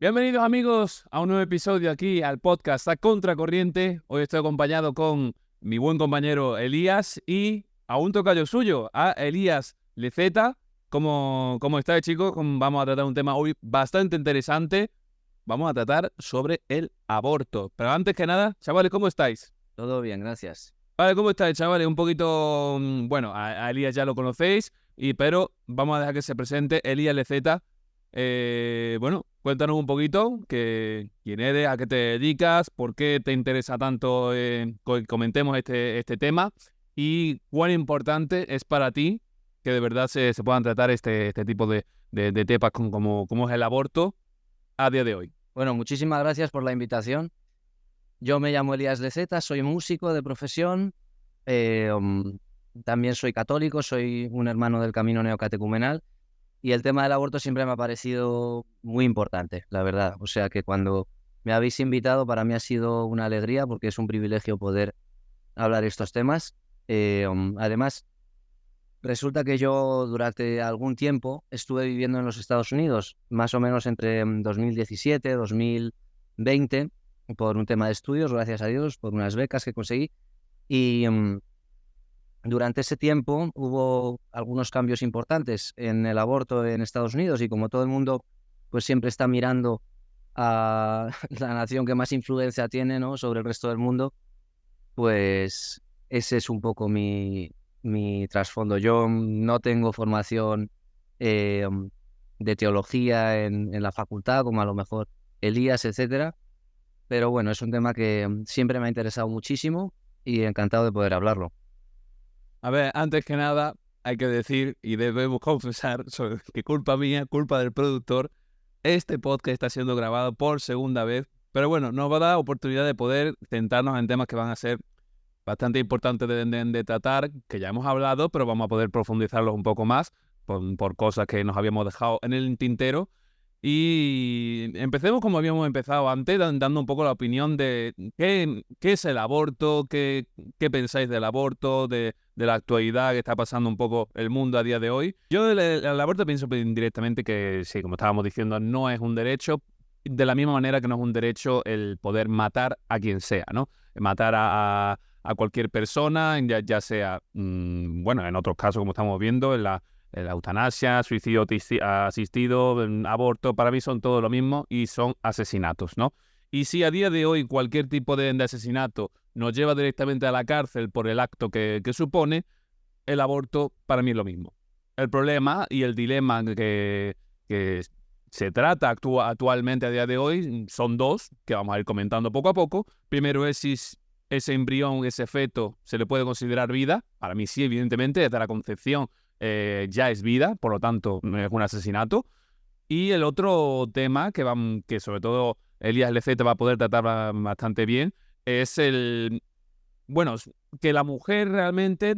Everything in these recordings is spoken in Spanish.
Bienvenidos amigos a un nuevo episodio aquí al podcast A Contracorriente. Hoy estoy acompañado con mi buen compañero Elías y a un tocayo suyo, a Elías Leceta. ¿Cómo estáis, chicos? Vamos a tratar un tema hoy bastante interesante. Vamos a tratar sobre el aborto. Pero antes que nada, chavales, ¿cómo estáis? Todo bien, gracias. Vale, ¿cómo estáis, chavales? Un poquito, bueno, a Elías ya lo conocéis, pero vamos a dejar que se presente Elías Leceta. Bueno, cuéntanos un poquito quién eres, a qué te dedicas, por qué te interesa tanto que comentemos este tema y cuán importante es para ti que de verdad se puedan tratar este tipo de temas como es el aborto a día de hoy. Bueno, muchísimas gracias por la invitación. Yo me llamo Elías Leceta, soy músico de profesión, eh, um, también soy católico, soy un hermano del camino neocatecumenal y el tema del aborto siempre me ha parecido muy importante, la verdad. O sea que cuando me habéis invitado para mí ha sido una alegría porque es un privilegio poder hablar estos temas. Además, resulta que yo durante algún tiempo estuve viviendo en los Estados Unidos, más o menos entre 2017 y 2020, por un tema de estudios, gracias a Dios, por unas becas que conseguí. Y durante ese tiempo hubo algunos cambios importantes en el aborto en Estados Unidos y como todo el mundo pues siempre está mirando a la nación que más influencia tiene, ¿no?, sobre el resto del mundo, pues ese es un poco mi trasfondo. Yo no tengo formación eh, de teología en la facultad, como a lo mejor Elías, etcétera, pero bueno, es un tema que siempre me ha interesado muchísimo y encantado de poder hablarlo. A ver, antes que nada, hay que decir y debemos confesar que culpa mía, culpa del productor, este podcast está siendo grabado por segunda vez. Pero bueno, nos va a dar oportunidad de poder centrarnos en temas que van a ser bastante importantes de tratar, que ya hemos hablado, pero vamos a poder profundizarlos un poco más por cosas que nos habíamos dejado en el tintero. Y empecemos como habíamos empezado antes, dando un poco la opinión de qué es el aborto, qué pensáis del aborto, de la actualidad que está pasando un poco el mundo a día de hoy. Yo del aborto pienso directamente que sí, como estábamos diciendo, no es un derecho, de la misma manera que no es un derecho el poder matar a quien sea, ¿no? Matar a cualquier persona, ya sea, bueno, en otros casos, como estamos viendo, en la eutanasia, suicidio asistido, aborto, para mí son todo lo mismo y son asesinatos, ¿no? Y si a día de hoy cualquier tipo de asesinato nos lleva directamente a la cárcel por el acto que supone, el aborto para mí es lo mismo. El problema y el dilema que se trata actualmente a día de hoy son dos, que vamos a ir comentando poco a poco. Primero es si ese embrión, ese feto, se le puede considerar vida. Para mí sí, evidentemente, desde la concepción ya es vida, por lo tanto no es un asesinato. Y el otro tema que sobre todo Elías LZ va a poder tratar bastante bien es bueno, que la mujer realmente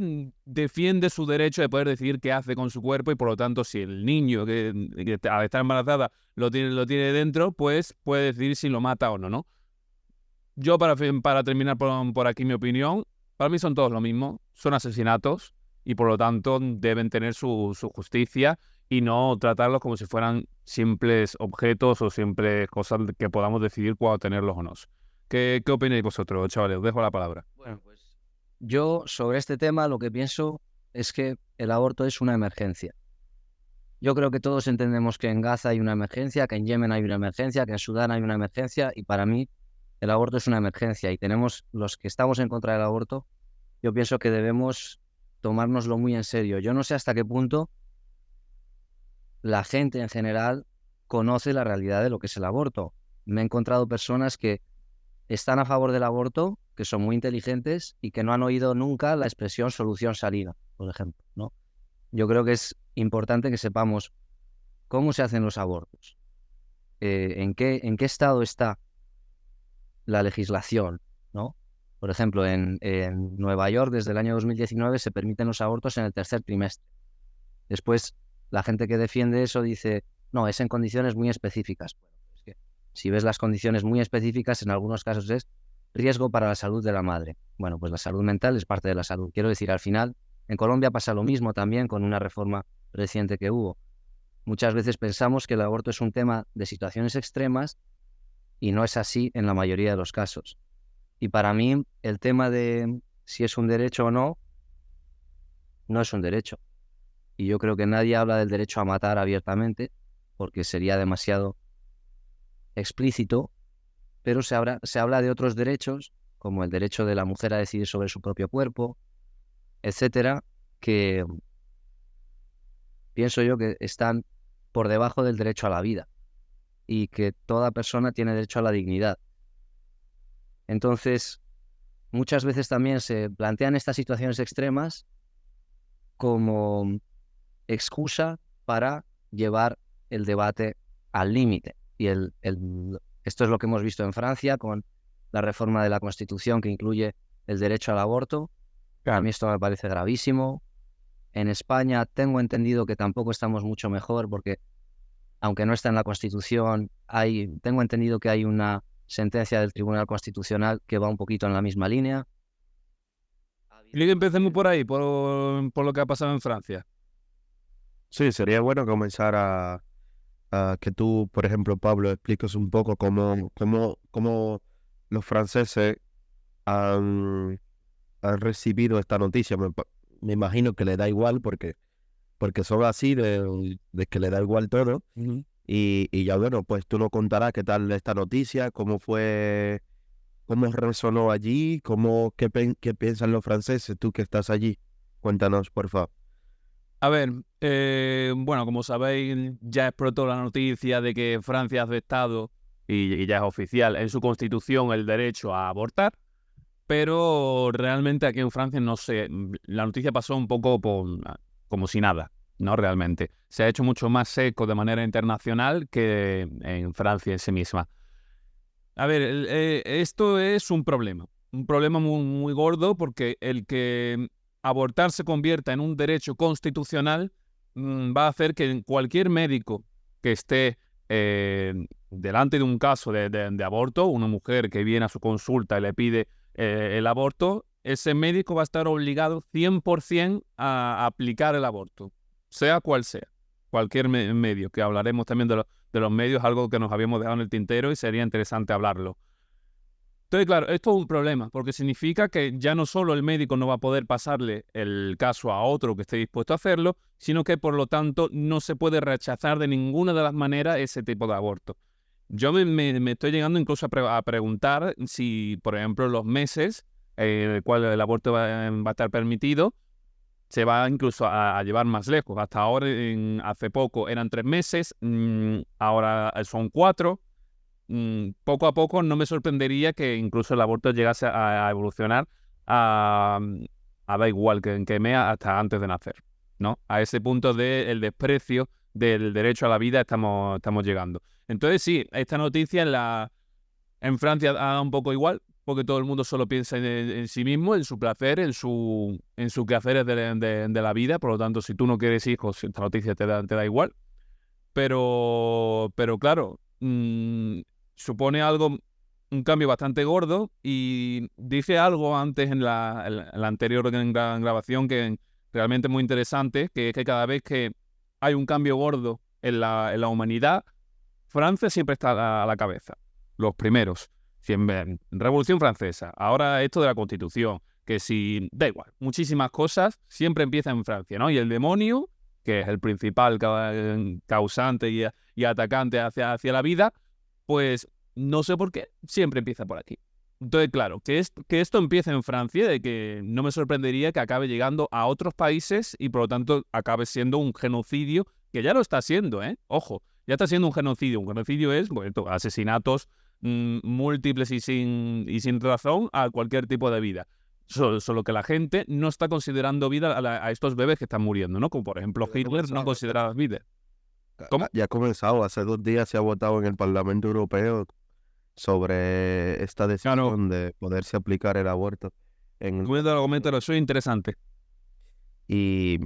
defiende su derecho de poder decidir qué hace con su cuerpo y por lo tanto si el niño que al estar embarazada lo tiene dentro, pues puede decidir si lo mata o no, ¿no? Yo para terminar por aquí mi opinión, para mí son todos lo mismo, son asesinatos y por lo tanto deben tener su justicia y no tratarlos como si fueran simples objetos o simples cosas que podamos decidir cuándo tenerlos o no. ¿Qué opináis vosotros, chavales? Os dejo la palabra. Bueno, pues yo sobre este tema lo que pienso es que el aborto es una emergencia. Yo creo que todos entendemos que en Gaza hay una emergencia, que en Yemen hay una emergencia, que en Sudán hay una emergencia y para mí el aborto es una emergencia y tenemos los que estamos en contra del aborto, yo pienso que debemos tomárnoslo muy en serio. Yo no sé hasta qué punto la gente en general conoce la realidad de lo que es el aborto. Me he encontrado personas que están a favor del aborto, que son muy inteligentes y que no han oído nunca la expresión solución salida, por ejemplo, ¿no? Yo creo que es importante que sepamos cómo se hacen los abortos, en qué estado está la legislación, ¿no? Por ejemplo, en Nueva York desde el año 2019 se permiten los abortos en el tercer trimestre. Después, la gente que defiende eso dice, no, es en condiciones muy específicas. Bueno, es que si ves las condiciones muy específicas, en algunos casos es riesgo para la salud de la madre. Bueno, pues la salud mental es parte de la salud. Quiero decir, al final, en Colombia pasa lo mismo también con una reforma reciente que hubo. muchas veces pensamos que el aborto es un tema de situaciones extremas y no es así en la mayoría de los casos. Y para mí el tema de si es un derecho o no, no es un derecho. Y yo creo que nadie habla del derecho a matar abiertamente porque sería demasiado explícito, pero se habla de otros derechos, como el derecho de la mujer a decidir sobre su propio cuerpo, etcétera, que pienso yo que están por debajo del derecho a la vida y que toda persona tiene derecho a la dignidad. Entonces, muchas veces también se plantean estas situaciones extremas como excusa para llevar el debate al límite. Y esto es lo que hemos visto en Francia con la reforma de la Constitución que incluye el derecho al aborto. A mí esto me parece gravísimo. En España tengo entendido que tampoco estamos mucho mejor porque, aunque no está en la Constitución, tengo entendido que hay una sentencia del Tribunal Constitucional que va un poquito en la misma línea. Y que empecemos por ahí, por lo que ha pasado en Francia. Sí, sería bueno comenzar a que tú, por ejemplo, Pablo, expliques un poco cómo los franceses han recibido esta noticia. Me imagino que le da igual porque son así de que le da igual todo. Y ya bueno, pues tú nos contarás qué tal esta noticia, cómo resonó allí, qué piensan los franceses, tú que estás allí. Cuéntanos, por favor. A ver, bueno, como sabéis, ya explotó la noticia de que Francia ha aceptado, y ya es oficial, en su constitución el derecho a abortar, pero realmente aquí en Francia no sé, la noticia pasó un poco como si nada, ¿no? Realmente. Se ha hecho mucho más eco de manera internacional que en Francia en sí misma. A ver, esto es un problema muy, muy gordo, porque el que abortar se convierta en un derecho constitucional va a hacer que cualquier médico que esté delante de un caso de aborto, una mujer que viene a su consulta y le pide el aborto, ese médico va a estar obligado 100% a aplicar el aborto, sea cual sea, cualquier medio, que hablaremos también de los medios, algo que nos habíamos dejado en el tintero y sería interesante hablarlo. Entonces, claro, esto es un problema, porque significa que ya no solo el médico no va a poder pasarle el caso a otro que esté dispuesto a hacerlo, sino que por lo tanto no se puede rechazar de ninguna de las maneras ese tipo de aborto. Yo me estoy llegando incluso a preguntar si, por ejemplo, los meses en el cual el aborto va a estar permitido, se va incluso a llevar más lejos. Hasta ahora, hace poco eran 3 meses, ahora son 4. Poco a poco no me sorprendería que incluso el aborto llegase a evolucionar a da igual que mea hasta antes de nacer, ¿no? A ese punto del desprecio del derecho a la vida estamos llegando. Entonces sí, esta noticia en Francia da un poco igual, porque todo el mundo solo piensa en sí mismo, en su placer, en su quehaceres de la vida. Por lo tanto, si tú no quieres hijos, esta noticia te da igual. Pero claro, supone un cambio bastante gordo, y dice algo antes en la anterior grabación que realmente es muy interesante, que es que cada vez que hay un cambio gordo en la humanidad, Francia siempre está a la cabeza, los primeros. Siempre, Revolución Francesa, ahora esto de la Constitución, que si, da igual, muchísimas cosas, siempre empiezan en Francia, ¿no? Y el demonio, que es el principal causante y atacante hacia la vida, pues no sé por qué, siempre empieza por aquí. Entonces, claro, que esto empiece en Francia, de que no me sorprendería que acabe llegando a otros países y por lo tanto acabe siendo un genocidio, que ya lo está siendo, ¿eh? Ojo, ya está siendo un genocidio. Un genocidio es, bueno, asesinatos múltiples y sin razón a cualquier tipo de vida. Solo que la gente no está considerando vida a estos bebés que están muriendo, ¿no? Como por ejemplo Hitler no consideraba vida. ¿Cómo? Ya ha comenzado, hace 2 días se ha votado en el Parlamento Europeo sobre esta Claro, decisión de poderse aplicar el aborto. coméntalo, eso es interesante. Y,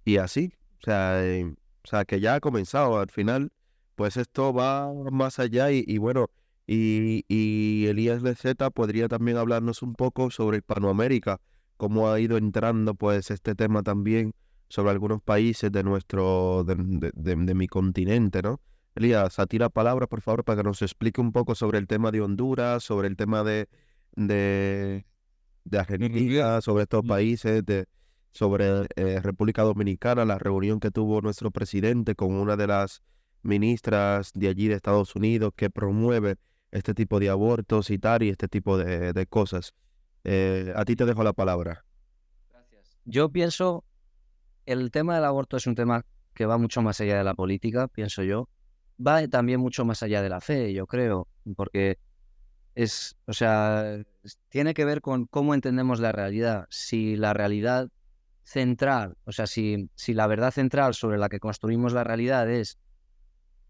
y así, o sea, que ya ha comenzado. Al final, pues esto va más allá y bueno, y Elías Lezeta podría también hablarnos un poco sobre Hispanoamérica, cómo ha ido entrando pues este tema también sobre algunos países de de mi continente, ¿no? Elías, a ti la palabra, por favor, para que nos explique un poco sobre el tema de Honduras, sobre el tema de, de Argentina, sobre estos países, sobre República Dominicana, la reunión que tuvo nuestro presidente con una de las ministras de allí de Estados Unidos que promueve este tipo de abortos y tal, y este tipo de cosas. A ti te dejo la palabra. Gracias. Yo pienso, el tema del aborto es un tema que va mucho más allá de la política, pienso yo. Va también mucho más allá de la fe, yo creo, porque tiene que ver con cómo entendemos la realidad. Si la realidad central, si la verdad central sobre la que construimos la realidad es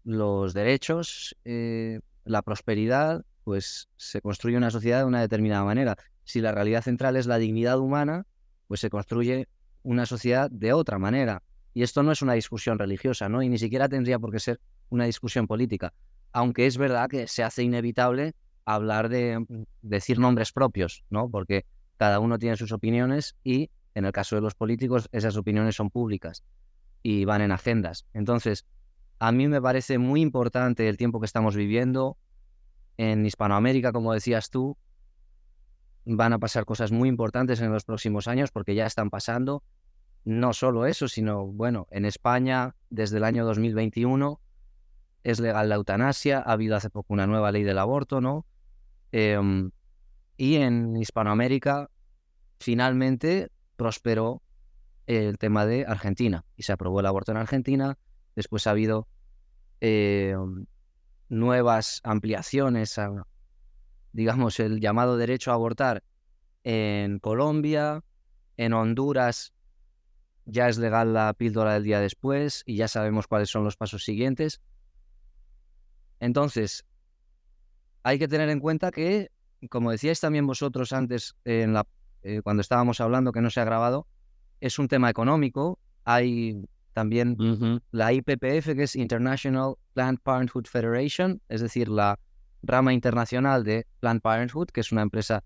los derechos, la prosperidad, pues se construye una sociedad de una determinada manera. Si la realidad central es la dignidad humana, pues se construye una sociedad de otra manera. Y esto no es una discusión religiosa, ¿no? Y ni siquiera tendría por qué ser una discusión política. Aunque es verdad que se hace inevitable hablar de decir nombres propios, ¿no? Porque cada uno tiene sus opiniones y, en el caso de los políticos, esas opiniones son públicas y van en agendas. Entonces, a mí me parece muy importante el tiempo que estamos viviendo. En Hispanoamérica, como decías tú, van a pasar cosas muy importantes en los próximos años porque ya están pasando. No solo eso, sino, bueno, en España, desde el año 2021, es legal la eutanasia. Ha habido hace poco una nueva ley del aborto, ¿no? Y en Hispanoamérica, finalmente, prosperó el tema de Argentina y se aprobó el aborto en Argentina. Después ha habido nuevas ampliaciones a, digamos, el llamado derecho a abortar en Colombia. En Honduras ya es legal la píldora del día después y ya sabemos cuáles son los pasos siguientes. Entonces, hay que tener en cuenta que, como decíais también vosotros antes, cuando estábamos hablando, que no se ha grabado, es un tema económico. Hay también la IPPF, que es International Planned Parenthood Federation, es decir, la rama internacional de Planned Parenthood, que es una empresa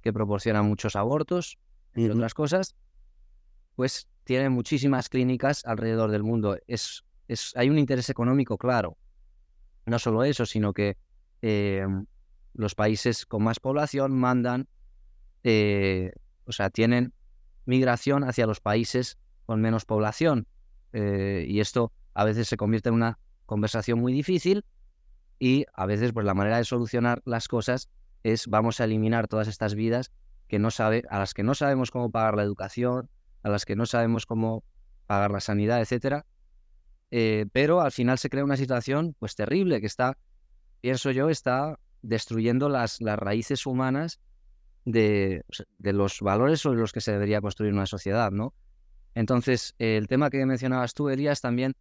que proporciona muchos abortos, entre otras cosas, pues tiene muchísimas clínicas alrededor del mundo. Hay un interés económico claro. No solo eso, sino que los países con más población tienen migración hacia los países con menos población. Y esto a veces se convierte en una conversación muy difícil y a veces pues la manera de solucionar las cosas es vamos a eliminar todas estas vidas a las que no sabemos cómo pagar la educación, a las que no sabemos cómo pagar la sanidad, etcétera. Pero al final se crea una situación pues terrible que pienso yo, está destruyendo las raíces humanas de los valores sobre los que se debería construir una sociedad, ¿no? Entonces, el tema que mencionabas tú, Elías, también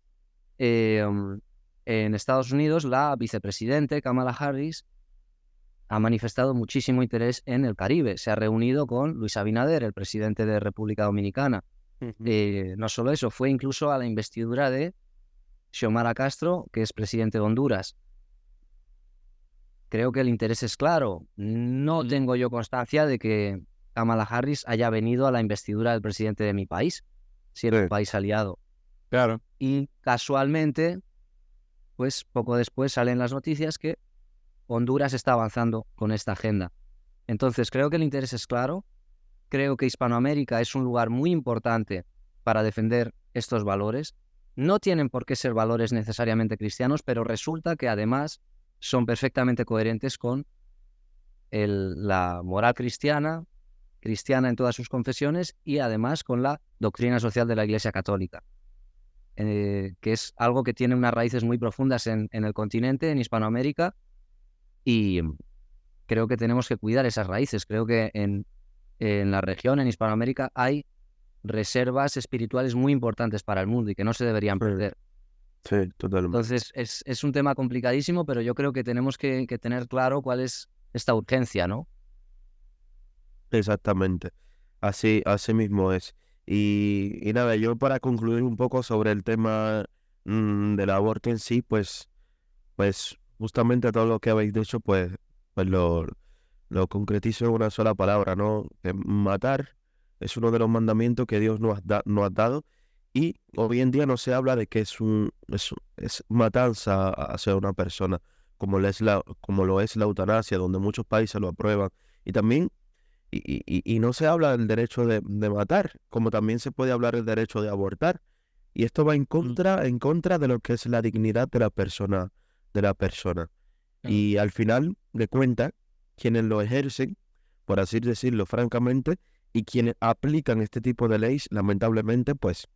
en Estados Unidos, la vicepresidente Kamala Harris ha manifestado muchísimo interés en el Caribe. Se ha reunido con Luis Abinader, el presidente de República Dominicana. No solo eso, fue incluso a la investidura de Xiomara Castro, que es presidente de Honduras. Creo que el interés es claro. No tengo yo constancia de que Kamala Harris haya venido a la investidura del presidente de mi país, siendo un país aliado. Claro. Y casualmente, pues poco después salen las noticias que Honduras está avanzando con esta agenda. Entonces creo que el interés es claro. Creo que Hispanoamérica es un lugar muy importante para defender estos valores. No tienen por qué ser valores necesariamente cristianos, pero resulta que además son perfectamente coherentes con la moral cristiana en todas sus confesiones y además con la doctrina social de la Iglesia Católica, que es algo que tiene unas raíces muy profundas en el continente, en Hispanoamérica, y creo que tenemos que cuidar esas raíces. Creo que en la región, en Hispanoamérica, hay reservas espirituales muy importantes para el mundo y que no se deberían perder. Sí, totalmente. Entonces, es un tema complicadísimo, pero yo creo que tenemos que tener claro cuál es esta urgencia, ¿no? Exactamente. Así mismo es. Y nada, yo para concluir un poco sobre el tema del aborto en sí, pues justamente todo lo que habéis dicho, pues lo concretizo en una sola palabra, ¿no? Que matar es uno de los mandamientos que Dios nos ha dado Y hoy en día no se habla de que es matanza hacia una persona, como lo es la eutanasia, donde muchos países lo aprueban. Y también, y no se habla del derecho de matar, como también se puede hablar del derecho de abortar. Y esto va en contra de lo que es la dignidad de la persona, de la persona. Y al final de cuentas, quienes lo ejercen, por así decirlo francamente, y quienes aplican este tipo de leyes, lamentablemente, pues,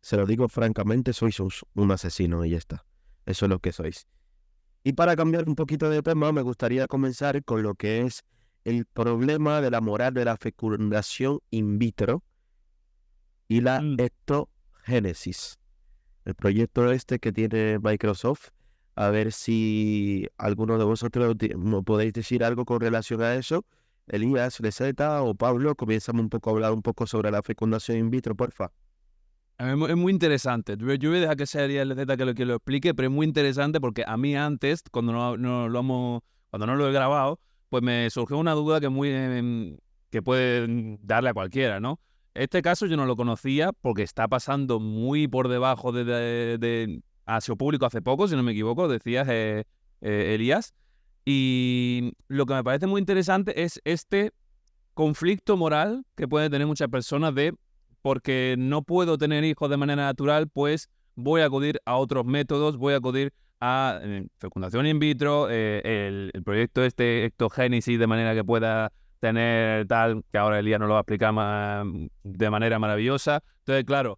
se lo digo francamente, sois un asesino y ya está. Eso es lo que sois. Y para cambiar un poquito de tema, me gustaría comenzar con lo que es el problema de la moral de la fecundación in vitro y la Mm. ectogénesis. El proyecto este que tiene Microsoft, a ver si alguno de vosotros me podéis decir algo con relación a eso. Elías, Leseta o Pablo, comienzan un poco a hablar un poco sobre la fecundación in vitro, porfa. Es muy interesante. Yo voy a dejar que sea el Z que lo explique, pero es muy interesante porque a mí antes, cuando no lo he grabado, pues me surgió una duda que puede darle a cualquiera, ¿no? Este caso yo no lo conocía porque está pasando muy por debajo ha sido público hace poco, si no me equivoco, decías, Elías. Y lo que me parece muy interesante es este conflicto moral que pueden tener muchas personas de porque no puedo tener hijos de manera natural, pues voy a acudir a otros métodos, voy a acudir a fecundación in vitro, el proyecto ectogénesis de manera que pueda tener tal, que ahora Elías nos lo va a explicar de manera maravillosa. Entonces, claro,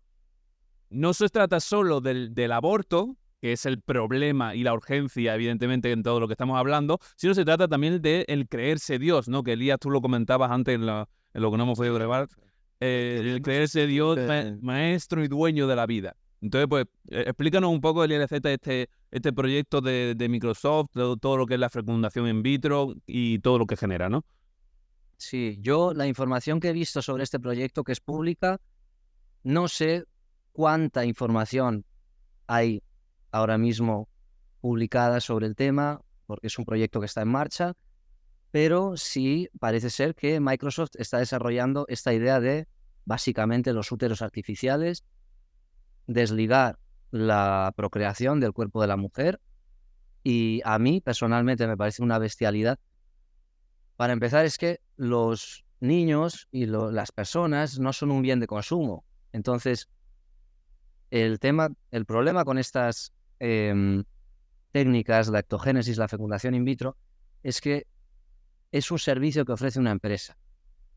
no se trata solo del aborto, que es el problema y la urgencia, evidentemente, en todo lo que estamos hablando, sino se trata también de el creerse Dios, ¿no? Que Elías, tú lo comentabas antes en lo que no hemos podido grabar, el creerse Dios, maestro y dueño de la vida. Entonces, pues, explícanos un poco, Elías, este proyecto de Microsoft, todo lo que es la fecundación in vitro y todo lo que genera, ¿no? Sí, yo la información que he visto sobre este proyecto, que es pública, no sé cuánta información hay ahora mismo publicada sobre el tema, porque es un proyecto que está en marcha, pero sí parece ser que Microsoft está desarrollando esta idea de, básicamente, los úteros artificiales, desligar la procreación del cuerpo de la mujer, y a mí personalmente me parece una bestialidad. Para empezar, es que los niños y las personas no son un bien de consumo. Entonces, el problema con estas técnicas, la ectogénesis, la fecundación in vitro, es que es un servicio que ofrece una empresa.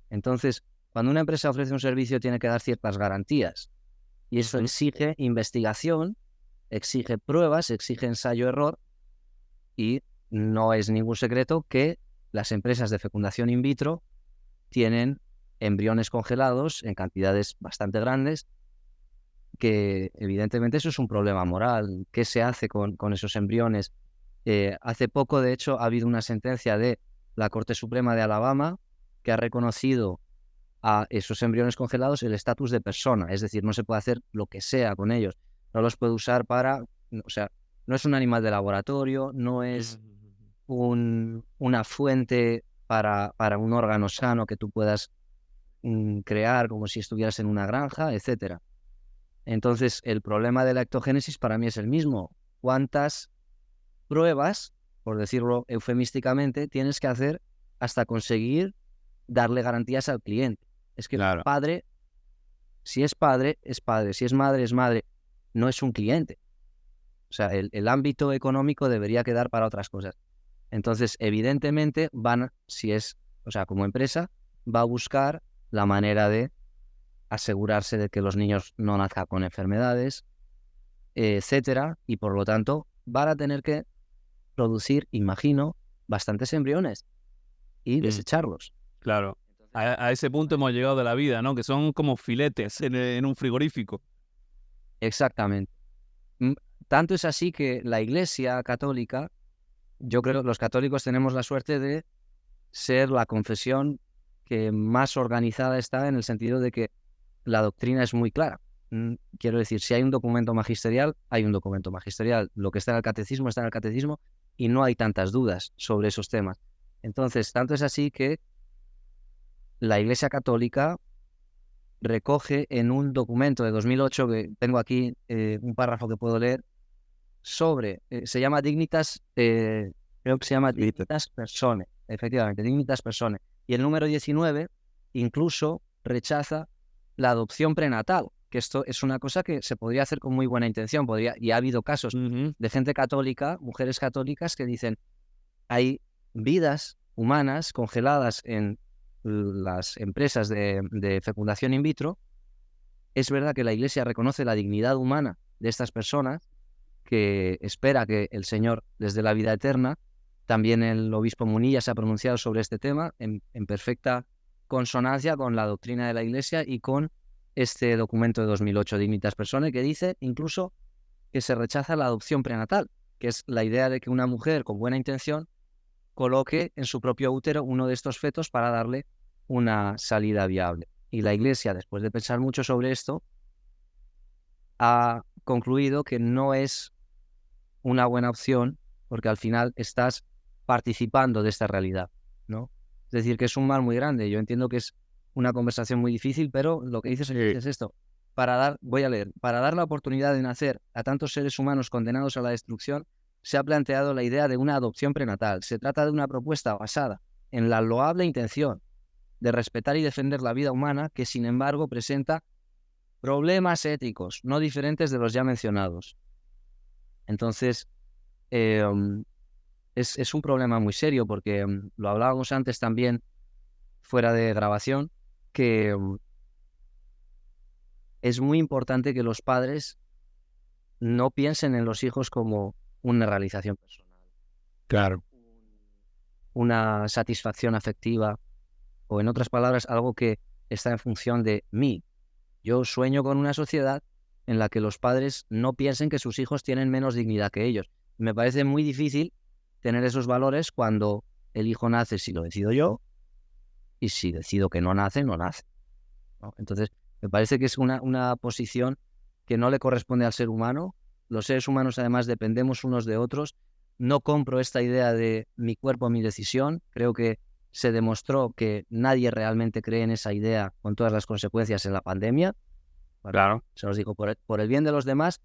Entonces, cuando una empresa ofrece un servicio, tiene que dar ciertas garantías. Y eso exige investigación, exige pruebas, exige ensayo-error, y no es ningún secreto que las empresas de fecundación in vitro tienen embriones congelados en cantidades bastante grandes, que evidentemente eso es un problema moral. ¿Qué se hace con esos embriones? Hace poco, de hecho, ha habido una sentencia de la Corte Suprema de Alabama que ha reconocido a esos embriones congelados el estatus de persona, es decir, no se puede hacer lo que sea con ellos, no los puede usar o sea, no es un animal de laboratorio, no es una fuente para un órgano sano que tú puedas crear como si estuvieras en una granja, etcétera. Entonces, el problema de la ectogénesis para mí es el mismo. ¿Cuántas pruebas, por decirlo eufemísticamente, tienes que hacer hasta conseguir darle garantías al cliente? Es que Claro. padre, si es padre, es padre, si es madre, no es un cliente. O sea, el ámbito económico debería quedar para otras cosas. Entonces, evidentemente, como empresa, va a buscar la manera de asegurarse de que los niños no nazcan con enfermedades, etcétera, y por lo tanto van a tener que producir, imagino, bastantes embriones y desecharlos. Claro. A ese punto hemos llegado de la vida, ¿no? Que son como filetes en un frigorífico. Exactamente. Tanto es así que la Iglesia católica, yo creo que los católicos tenemos la suerte de ser la confesión que más organizada está, en el sentido de que la doctrina es muy clara. Quiero decir, si hay un documento magisterial, hay un documento magisterial. Lo que está en el catecismo está en el catecismo, y no hay tantas dudas sobre esos temas. Entonces, tanto es así que la Iglesia católica recoge en un documento de 2008, que tengo aquí un párrafo que puedo leer, sobre, se llama Dignitas, creo que se llama Dignitas Personae, efectivamente, Dignitas Personae. Y el número 19 incluso rechaza la adopción prenatal, que esto es una cosa que se podría hacer con muy buena intención, y ha habido casos de gente católica, mujeres católicas, que dicen, hay vidas humanas congeladas en las empresas de fecundación in vitro. Es verdad que la Iglesia reconoce la dignidad humana de estas personas, que espera que el Señor les dé la vida eterna. También el obispo Munilla se ha pronunciado sobre este tema en perfecta consonancia con la doctrina de la Iglesia y con este documento de 2008, Dignitas Personae, que dice incluso que se rechaza la adopción prenatal, que es la idea de que una mujer con buena intención coloque en su propio útero uno de estos fetos para darle una salida viable. Y la Iglesia, después de pensar mucho sobre esto, ha concluido que no es una buena opción, porque al final estás participando de esta realidad, ¿no? Es decir, que es un mal muy grande. Yo entiendo que es una conversación muy difícil, pero lo que dices es esto. Voy a leer, para dar la oportunidad de nacer a tantos seres humanos condenados a la destrucción, se ha planteado la idea de una adopción prenatal. Se trata de una propuesta basada en la loable intención de respetar y defender la vida humana, que sin embargo presenta problemas éticos no diferentes de los ya mencionados. Entonces, es un problema muy serio, porque lo hablábamos antes también fuera de grabación, que es muy importante que los padres no piensen en los hijos como una realización personal. Claro. Una satisfacción afectiva, o en otras palabras, algo que está en función de mí. Yo sueño con una sociedad en la que los padres no piensen que sus hijos tienen menos dignidad que ellos. Me parece muy difícil tener esos valores cuando el hijo nace si lo decido yo, y si decido que no nace, no nace, ¿no? Entonces, me parece que es una posición que no le corresponde al ser humano. Los seres humanos, además, dependemos unos de otros. No compro esta idea de mi cuerpo, mi decisión. Creo que se demostró que nadie realmente cree en esa idea, con todas las consecuencias en la pandemia. Claro. Se los digo, por el bien de los demás,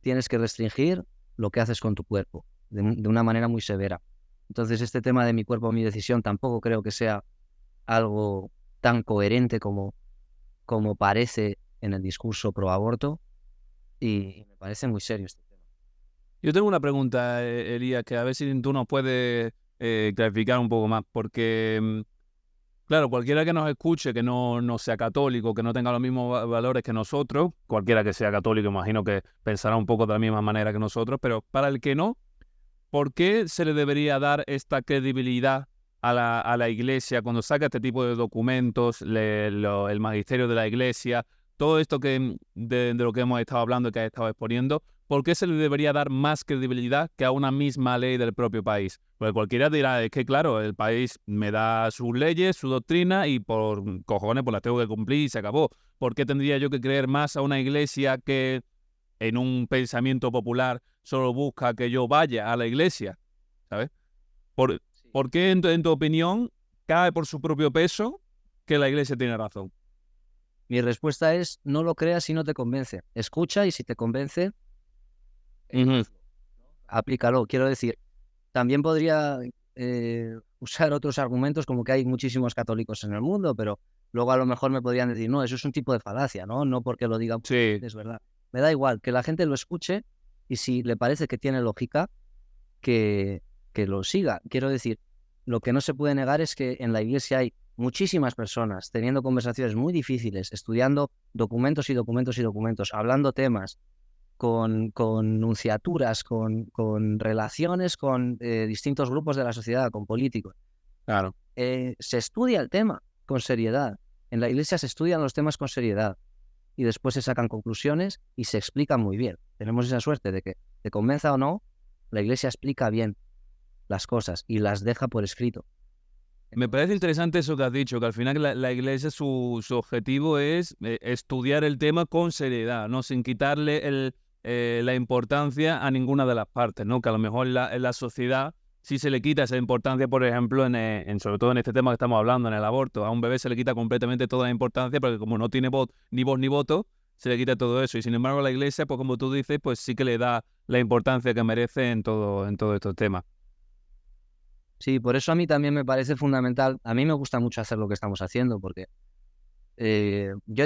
tienes que restringir lo que haces con tu cuerpo de una manera muy severa. Entonces, este tema de mi cuerpo, mi decisión, tampoco creo que sea algo tan coherente como parece en el discurso pro aborto, y me parece muy serio este tema. Yo tengo una pregunta, Elías, que a ver si tú nos puedes clarificar un poco más, porque, claro, cualquiera que nos escuche, que no sea católico, que no tenga los mismos valores que nosotros, cualquiera que sea católico, imagino que pensará un poco de la misma manera que nosotros, pero para el que no, ¿por qué se le debería dar esta credibilidad a la Iglesia cuando saca este tipo de documentos, el magisterio de la Iglesia, todo esto de lo que hemos estado hablando y que has estado exponiendo? ¿Por qué se le debería dar más credibilidad que a una misma ley del propio país? Porque cualquiera dirá, es que claro, el país me da sus leyes, su doctrina, y por cojones pues las tengo que cumplir y se acabó. ¿Por qué tendría yo que creer más a una Iglesia que en un pensamiento popular solo busca que yo vaya a la Iglesia? ¿Sabes? ¿Por qué, en tu opinión, cae por su propio peso que la Iglesia tiene razón? Mi respuesta es, no lo creas si no te convence. Escucha, y si te convence, aplícalo. Quiero decir, también podría usar otros argumentos, como que hay muchísimos católicos en el mundo, pero luego a lo mejor me podrían decir, no, eso es un tipo de falacia, ¿no? No porque lo diga, Sí. es verdad. Me da igual, que la gente lo escuche, y si le parece que tiene lógica, que lo siga. Quiero decir, lo que no se puede negar es que en la Iglesia hay muchísimas personas teniendo conversaciones muy difíciles, estudiando documentos y documentos y documentos, hablando temas, con nunciaturas, con relaciones con distintos grupos de la sociedad, con políticos. Claro. Se estudia el tema con seriedad. En la Iglesia se estudian los temas con seriedad, y después se sacan conclusiones y se explican muy bien. Tenemos esa suerte de que, te convenza o no, la Iglesia explica bien las cosas y las deja por escrito. Me parece interesante eso que has dicho, que al final la Iglesia su objetivo es estudiar el tema con seriedad, ¿no? Sin quitarle la importancia a ninguna de las partes, ¿no? Que a lo mejor en la sociedad si se le quita esa importancia, por ejemplo, sobre todo en este tema que estamos hablando, en el aborto, a un bebé se le quita completamente toda la importancia porque como no tiene voz ni voto, se le quita todo eso. Y sin embargo, la Iglesia, pues como tú dices, pues sí que le da la importancia que merece en todo estos temas. Sí, por eso a mí también me parece fundamental. A mí me gusta mucho hacer lo que estamos haciendo porque yo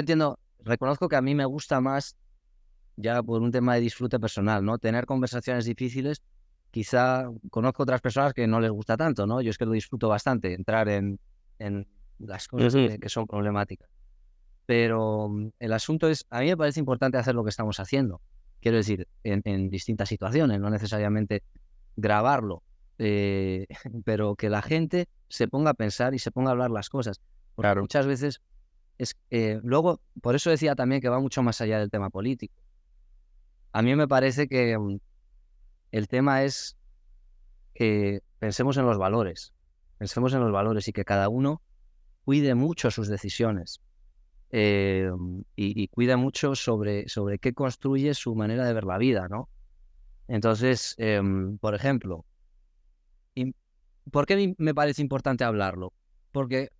reconozco que a mí me gusta más, ya por un tema de disfrute personal, ¿no? Tener conversaciones difíciles. Quizá conozco otras personas que no les gusta tanto, ¿no? Yo es que lo disfruto bastante, entrar en las cosas que son problemáticas. Pero el asunto es, a mí me parece importante hacer lo que estamos haciendo. Quiero decir, en distintas situaciones, no necesariamente grabarlo, pero que la gente se ponga a pensar y se ponga a hablar las cosas. Porque Claro. muchas veces, luego, por eso decía también que va mucho más allá del tema político. A mí me parece que el tema es que pensemos en los valores y que cada uno cuide mucho sus decisiones y cuide mucho sobre qué construye su manera de ver la vida, ¿no? Entonces, por ejemplo, ¿por qué me parece importante hablarlo? Porque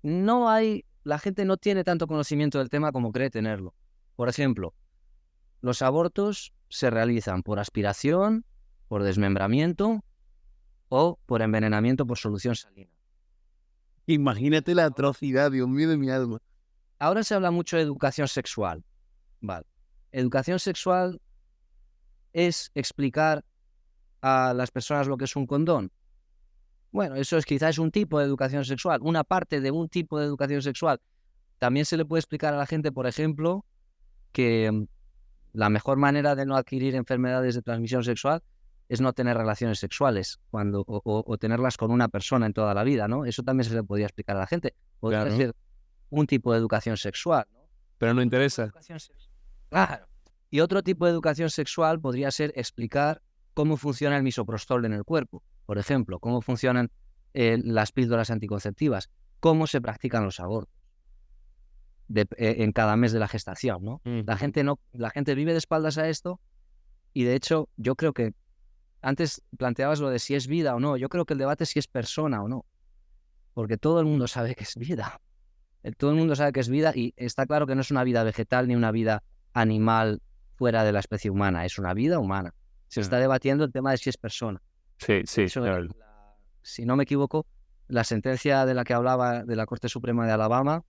la gente no tiene tanto conocimiento del tema como cree tenerlo. Por ejemplo, los abortos se realizan por aspiración, por desmembramiento o por envenenamiento por solución salina. Imagínate la atrocidad, Dios mío de mi alma. Ahora se habla mucho de educación sexual. Vale. Educación sexual es explicar a las personas lo que es un condón. Bueno, eso quizás un tipo de educación sexual, una parte de un tipo de educación sexual. También se le puede explicar a la gente, por ejemplo, que la mejor manera de no adquirir enfermedades de transmisión sexual es no tener relaciones sexuales o tenerlas con una persona en toda la vida, ¿no? Eso también se le podría explicar a la gente. Podría ser un tipo de educación sexual, ¿no? Pero no interesa. Claro. Y otro tipo de educación sexual podría ser explicar cómo funciona el misoprostol en el cuerpo. Por ejemplo, cómo funcionan las píldoras anticonceptivas, cómo se practican los abortos en cada mes de la gestación, ¿no? La gente vive de espaldas a esto y de hecho yo creo que antes planteabas lo de si es vida o no. Yo creo que el debate es si es persona o no, porque todo el mundo sabe que es vida. Todo el mundo sabe que es vida y está claro que no es una vida vegetal ni una vida animal fuera de la especie humana, es una vida humana. Se está debatiendo el tema de si es persona. Sí, Eso, claro. si no me equivoco, la sentencia de la que hablaba de la Corte Suprema de Alabama,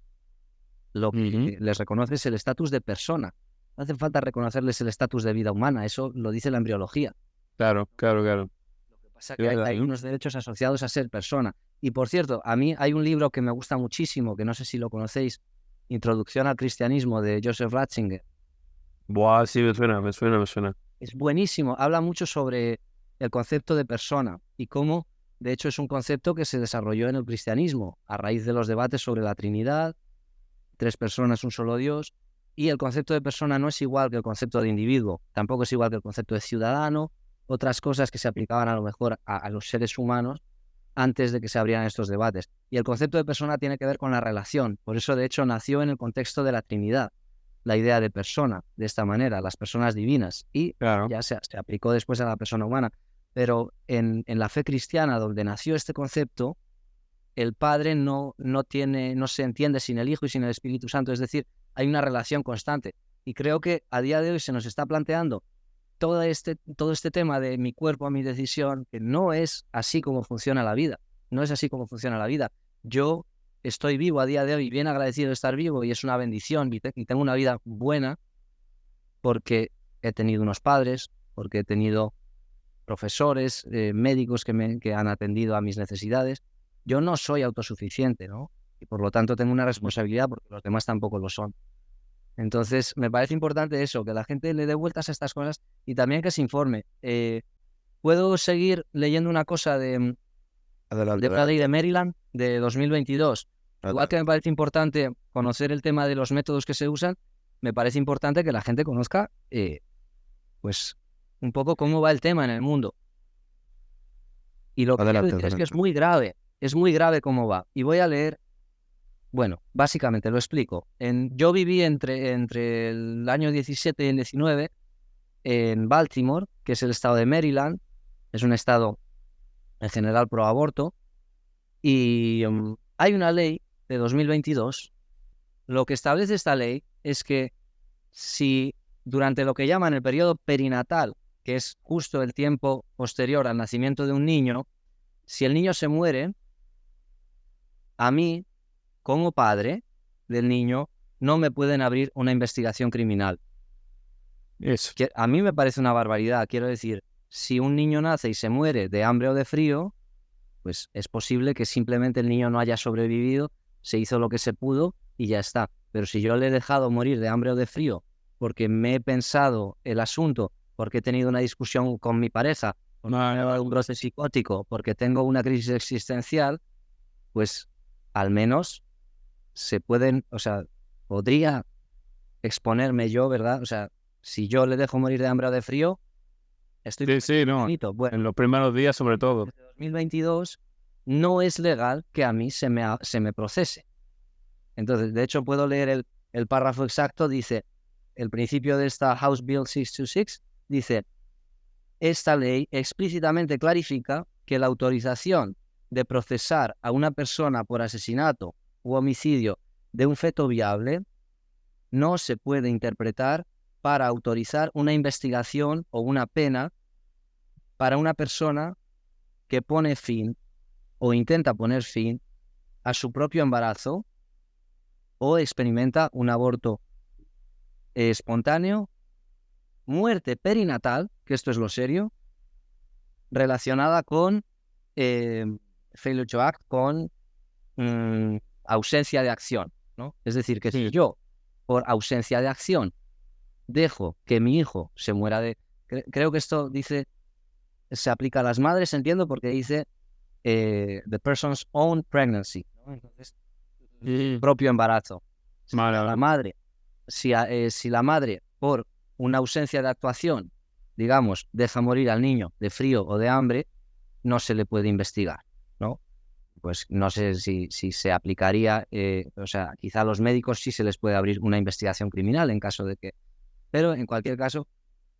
lo que les reconoce es el estatus de persona. No hace falta reconocerles el estatus de vida humana, eso lo dice la embriología. Claro. Lo que pasa es que hay unos derechos asociados a ser persona. Y por cierto, a mí hay un libro que me gusta muchísimo, que no sé si lo conocéis, Introducción al Cristianismo, de Joseph Ratzinger. Buah, sí, me suena. Es buenísimo, habla mucho sobre el concepto de persona y cómo, de hecho, es un concepto que se desarrolló en el cristianismo a raíz de los debates sobre la Trinidad, 3 personas, un solo Dios, y el concepto de persona no es igual que el concepto de individuo, tampoco es igual que el concepto de ciudadano, otras cosas que se aplicaban a lo mejor a los seres humanos antes de que se abrieran estos debates. Y el concepto de persona tiene que ver con la relación, por eso de hecho nació en el contexto de la Trinidad, la idea de persona, de esta manera, las personas divinas, y ya se aplicó después a la persona humana. Pero en la fe cristiana, donde nació este concepto, el Padre no se entiende sin el Hijo y sin el Espíritu Santo, es decir, hay una relación constante. Y creo que a día de hoy se nos está planteando todo este tema de mi cuerpo a mi decisión, que no es así como funciona la vida, no es así como funciona la vida. Yo estoy vivo a día de hoy, bien agradecido de estar vivo y es una bendición y tengo una vida buena porque he tenido unos padres, porque he tenido profesores, médicos que han atendido a mis necesidades. Yo no soy autosuficiente, ¿no? Y por lo tanto tengo una responsabilidad porque los demás tampoco lo son. Entonces me parece importante eso, que la gente le dé vueltas a estas cosas y también que se informe. ¿Puedo seguir leyendo una cosa de la ley de Maryland de 2022? Igual que me parece importante conocer el tema de los métodos que se usan, me parece importante que la gente conozca pues un poco cómo va el tema en el mundo. Y lo que quiero decir es que es muy grave cómo va. Y voy a leer, bueno, básicamente lo explico. Yo viví entre el año 17 y el 19 en Baltimore, que es el estado de Maryland. Es un estado en general pro aborto, y hay una ley de 2022. Lo que establece esta ley es que si durante lo que llaman el periodo perinatal, que es justo el tiempo posterior al nacimiento de un niño, si el niño se muere, a mí, como padre del niño, no me pueden abrir una investigación criminal. Eso. A mí me parece una barbaridad. Quiero decir, si un niño nace y se muere de hambre o de frío, pues es posible que simplemente el niño no haya sobrevivido, se hizo lo que se pudo y ya está. Pero si yo le he dejado morir de hambre o de frío porque me he pensado el asunto, porque he tenido una discusión con mi pareja, porque me ha dado un brote psicótico, porque tengo una crisis existencial, pues al menos se pueden, o sea, podría exponerme yo, ¿verdad? O sea, si yo le dejo morir de hambre o de frío, estoy Sí, no. Bueno, En los primeros días, sobre todo. desde 2022 no es legal que a mí se me procese. Entonces, de hecho, puedo leer el párrafo exacto. Dice, el principio de esta House Bill 626 dice, esta ley explícitamente clarifica que la autorización de procesar a una persona por asesinato u homicidio de un feto viable no se puede interpretar para autorizar una investigación o una pena para una persona que pone fin o intenta poner fin a su propio embarazo o experimenta un aborto espontáneo, muerte perinatal, que esto es lo serio, relacionada con failure to act, con ausencia de acción, ¿no? Es decir, que si yo, por ausencia de acción, dejo que mi hijo se muera de... Creo que esto dice, se aplica a las madres, entiendo, porque dice the person's own pregnancy, ¿no? Entonces, propio embarazo. La madre, si la madre, por una ausencia de actuación, digamos, deja morir al niño de frío o de hambre, no se le puede investigar, ¿no? Pues no sé si se aplicaría, o sea, quizá a los médicos sí se les puede abrir una investigación criminal en caso de que... Pero en cualquier caso,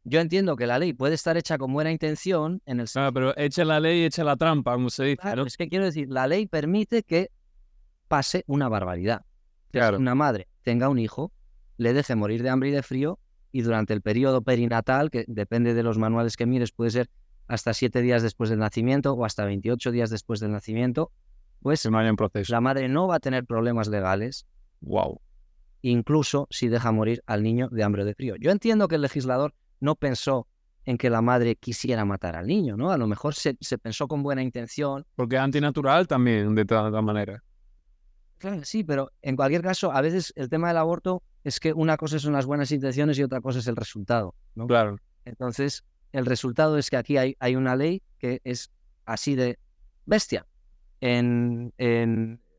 yo entiendo que la ley puede estar hecha con buena intención en el... pero echa la ley, echa la trampa, como se dice. Claro, es que quiero decir, la ley permite que pase una barbaridad. Que Claro. si una madre tenga un hijo, le deje morir de hambre y de frío, y durante el periodo perinatal, que depende de los manuales que mires, puede ser hasta 7 días después del nacimiento o hasta 28 días después del nacimiento, pues no haya un proceso. La madre no va a tener problemas legales. Wow. Incluso si deja morir al niño de hambre o de frío. Yo entiendo que el legislador no pensó en que la madre quisiera matar al niño, ¿no? A lo mejor se pensó con buena intención. Porque es antinatural también, de todas maneras. Claro, sí, pero en cualquier caso, a veces el tema del aborto es que una cosa son las buenas intenciones y otra cosa es el resultado, ¿no? Claro. Entonces, el resultado es que aquí hay una ley que es así de bestia.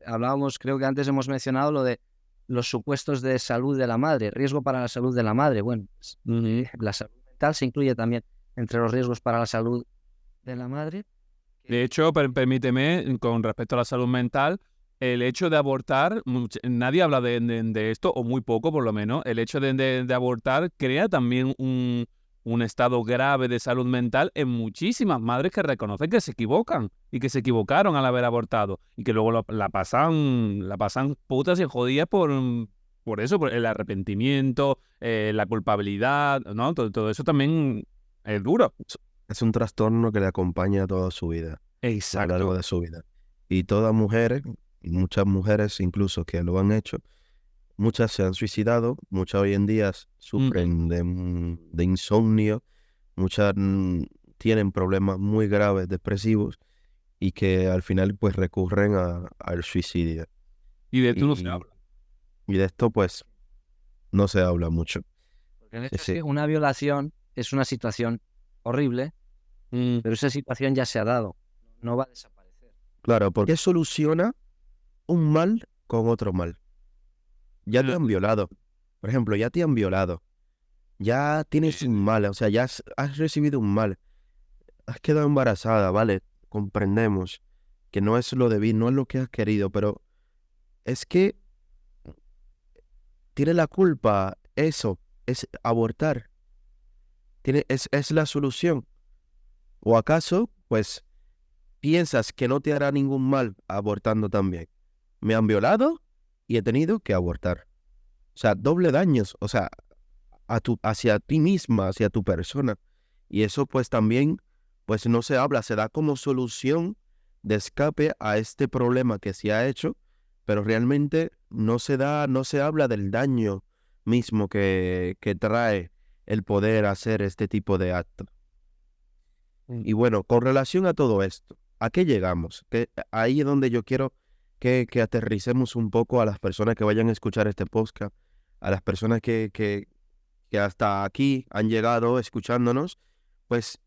Hablábamos, creo que antes hemos mencionado lo de los supuestos de salud de la madre, riesgo para la salud de la madre. Bueno, pues, la salud mental se incluye también entre los riesgos para la salud de la madre. De hecho, permíteme, con respecto a la salud mental, el hecho de abortar, nadie habla de esto, o muy poco por lo menos, el hecho de abortar crea también un estado grave de salud mental en muchísimas madres que reconocen que se equivocan y que se equivocaron al haber abortado y que luego la pasan putas y jodidas por eso, por el arrepentimiento, la culpabilidad, ¿no? Todo eso también es duro. Es un trastorno que le acompaña toda su vida, a lo Exacto. largo de su vida. Y todas mujeres, muchas mujeres incluso que lo han hecho, muchas se han suicidado, muchas hoy en día sufren de insomnio, muchas tienen problemas muy graves depresivos y que al final pues recurren al suicidio. Y de esto no se habla. Y de esto pues no se habla mucho. Porque el hecho es que una violación es una situación horrible, pero esa situación ya se ha dado, no va a desaparecer. Claro, porque soluciona un mal con otro mal. Ya te han violado. Por ejemplo, ya te han violado. Ya tienes un mal, o sea, ya has recibido un mal. Has quedado embarazada, vale, comprendemos que no es lo debido, no es lo que has querido, pero es que tiene la culpa eso, es abortar. Es la solución. ¿O acaso, pues, piensas que no te hará ningún mal abortando también. Me han violado y he tenido que abortar. O sea, doble daños, o sea, hacia ti misma, hacia tu persona. Y eso pues también, pues no se habla, se da como solución de escape a este problema que se ha hecho, pero realmente no se habla del daño mismo que trae el poder hacer este tipo de actos. Y bueno, con relación a todo esto, ¿a qué llegamos? Que ahí es donde yo quiero que aterricemos un poco a las personas que vayan a escuchar este podcast, a las personas que hasta aquí han llegado escuchándonos, pues,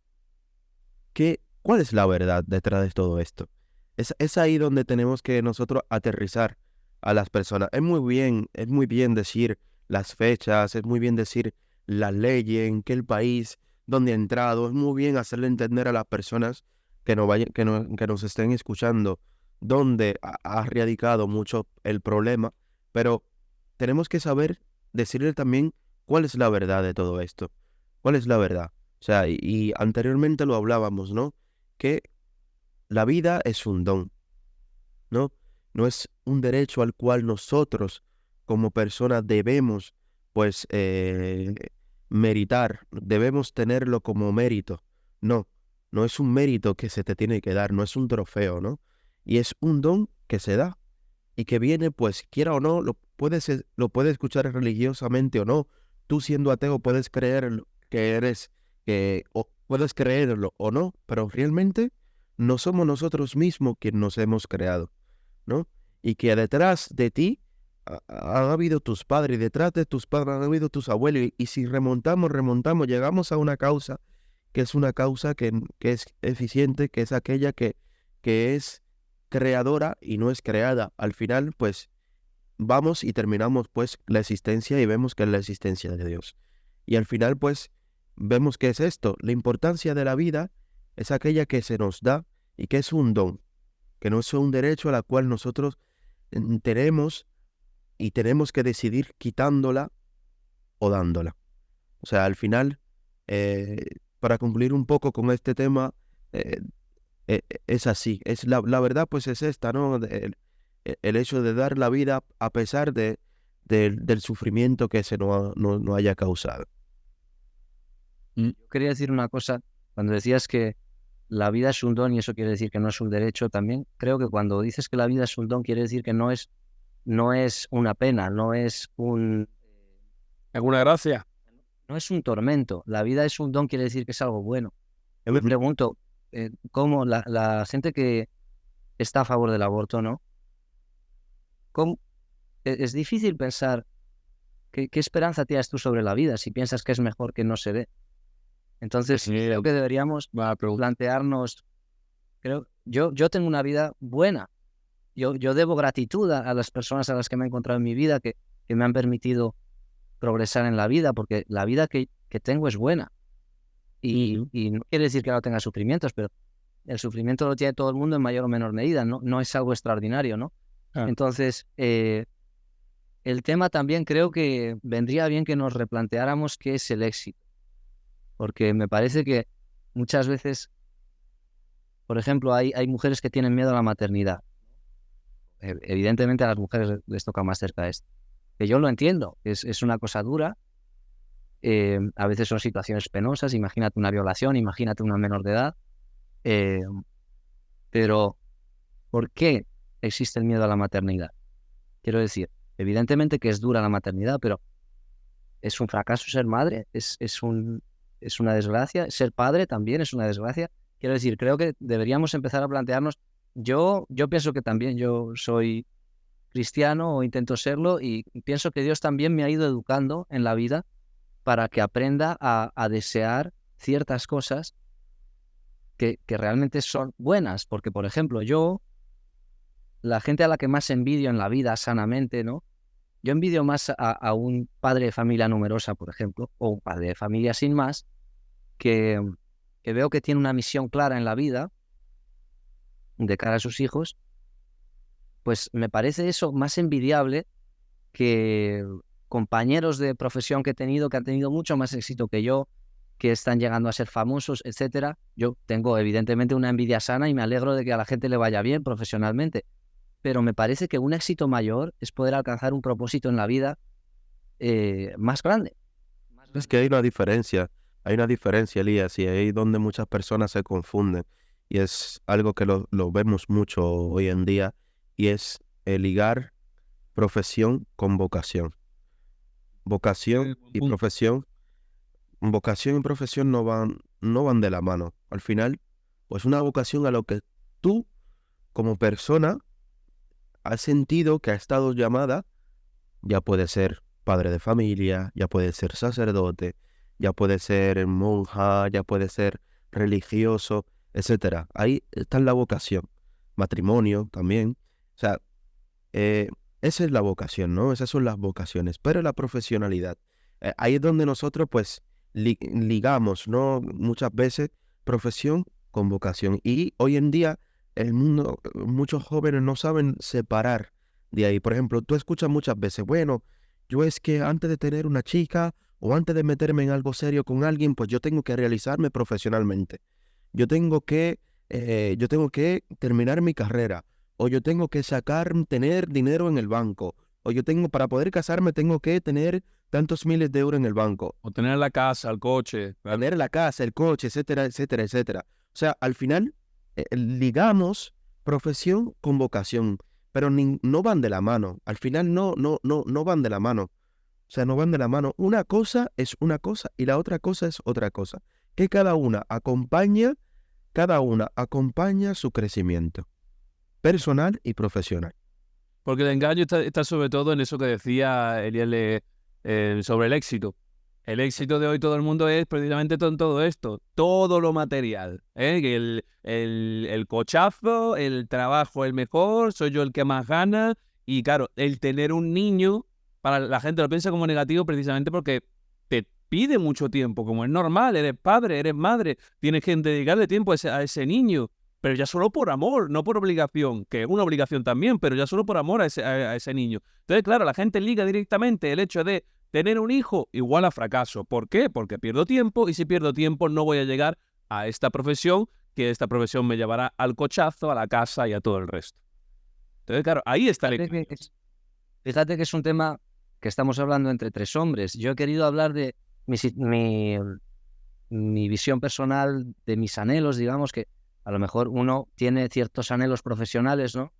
¿cuál es la verdad detrás de todo esto? Es ahí donde tenemos que nosotros aterrizar a las personas. Es muy bien decir las fechas, es muy bien decir la ley en qué el país donde ha entrado, es muy bien hacerle entender a las personas que nos estén escuchando dónde ha radicado mucho el problema, pero tenemos que saber decirle también cuál es la verdad de todo esto. ¿Cuál es la verdad? O sea, y anteriormente lo hablábamos, ¿no? Que la vida es un don, ¿no? No es un derecho al cual nosotros como personas debemos, pues, meritar, debemos tenerlo como mérito. No, no es un mérito que se te tiene que dar, no es un trofeo, ¿no? Y es un don que se da y que viene, pues, quiera o no, lo puedes escuchar religiosamente o no. Tú siendo ateo puedes creer que eres, o puedes creerlo o no, pero realmente no somos nosotros mismos quienes nos hemos creado, ¿no? Y que detrás de ti han habido tus padres, y detrás de tus padres han habido tus abuelos, y si remontamos, llegamos a una causa que es una causa que es eficiente, que es aquella que es creadora y no es creada. Al final, pues, vamos y terminamos, pues, la existencia y vemos que es la existencia de Dios. Y al final, pues, vemos que es esto. La importancia de la vida es aquella que se nos da y que es un don, que no es un derecho a la cual nosotros tenemos y tenemos que decidir quitándola o dándola. O sea, al final, para concluir un poco con este tema, eh, es así. La verdad, pues es esta, ¿no? El hecho de dar la vida a pesar del sufrimiento que se no haya causado. Yo quería decir una cosa, cuando decías que la vida es un don y eso quiere decir que no es un derecho, también creo que cuando dices que la vida es un don quiere decir que no es una pena, ¿Alguna gracia? no es un tormento. La vida es un don quiere decir que es algo bueno. Yo me pregunto, ¿cómo la gente que está a favor del aborto, ¿no? ¿Cómo? Es difícil pensar qué esperanza tienes tú sobre la vida si piensas que es mejor que no se dé. Entonces, creo que deberíamos plantearnos, yo tengo una vida buena. Yo debo gratitud a las personas a las que me he encontrado en mi vida que me han permitido progresar en la vida, porque la vida que tengo es buena. Y no quiere decir que no tenga sufrimientos, pero el sufrimiento lo tiene todo el mundo en mayor o menor medida, no es algo extraordinario, ¿no? Entonces, el tema también creo que vendría bien que nos replanteáramos qué es el éxito, porque me parece que muchas veces, por ejemplo, hay mujeres que tienen miedo a la maternidad. Evidentemente a las mujeres les toca más cerca esto. Que yo lo entiendo, es una cosa dura, a veces son situaciones penosas, imagínate una violación, imagínate una menor de edad, pero ¿por qué existe el miedo a la maternidad? Quiero decir, evidentemente que es dura la maternidad, pero es un fracaso ser madre, es una desgracia, ser padre también es una desgracia. Quiero decir, creo que deberíamos empezar a plantearnos, yo pienso que también yo soy cristiano o intento serlo y pienso que Dios también me ha ido educando en la vida para que aprenda a desear ciertas cosas que realmente son buenas, porque por ejemplo la gente a la que más envidio en la vida sanamente, ¿no? Yo envidio más a un padre de familia numerosa, por ejemplo, o un padre de familia sin más, que veo que tiene una misión clara en la vida de cara a sus hijos, pues me parece eso más envidiable que compañeros de profesión que he tenido, que han tenido mucho más éxito que yo, que están llegando a ser famosos, etcétera. Yo tengo evidentemente una envidia sana y me alegro de que a la gente le vaya bien profesionalmente, pero me parece que un éxito mayor es poder alcanzar un propósito en la vida más grande. Es que hay una diferencia, Elías, y ahí es donde muchas personas se confunden. Y es algo que lo vemos mucho hoy en día, y es el ligar profesión con vocación. Punto. Vocación y profesión no van de la mano. Al final, pues una vocación a lo que tú, como persona, has sentido que ha estado llamada. Ya puede ser padre de familia, ya puede ser sacerdote, ya puede ser monja, ya puede ser religioso, etcétera. Ahí está la vocación. Matrimonio también. O sea, eh, esa es la vocación, ¿no? Esas son las vocaciones. Pero la profesionalidad, ahí es donde nosotros pues ligamos, ¿no? Muchas veces profesión con vocación. Y hoy en día el mundo, muchos jóvenes no saben separar de ahí. Por ejemplo, tú escuchas muchas veces, bueno, yo es que antes de tener una chica o antes de meterme en algo serio con alguien, pues yo tengo que realizarme profesionalmente. Yo tengo que terminar mi carrera, o yo tengo que tener dinero en el banco, o para poder casarme tengo que tener tantos miles de euros en el banco, O tener la casa, el coche. Claro. tener la casa, el coche, etcétera, etcétera, etcétera. O sea, al final ligamos profesión con vocación, pero no van de la mano. Al final no van de la mano. O sea, no van de la mano. Una cosa es una cosa y la otra cosa es otra cosa. Que cada una acompaña su crecimiento personal y profesional. Porque el engaño está sobre todo en eso que decía Eliel sobre el éxito. El éxito de hoy todo el mundo es precisamente todo esto, todo lo material. Que el cochazo, el trabajo el mejor, soy yo el que más gana. Y claro, el tener un niño, para la gente lo piensa como negativo precisamente porque te pide mucho tiempo, como es normal, eres padre, eres madre, tienes que dedicarle tiempo a ese niño. Pero ya solo por amor, no por obligación, que es una obligación también, pero ya solo por amor a ese niño. Entonces, claro, la gente liga directamente el hecho de tener un hijo igual a fracaso. ¿Por qué? Porque pierdo tiempo y si pierdo tiempo no voy a llegar a esta profesión, que esta profesión me llevará al cochazo, a la casa y a todo el resto. Entonces, claro, ahí está el Fíjate equilibrio. fíjate que es un tema que estamos hablando entre tres hombres. Yo he querido hablar de mi visión personal, de mis anhelos, digamos, que a lo mejor uno tiene ciertos anhelos profesionales, ¿no?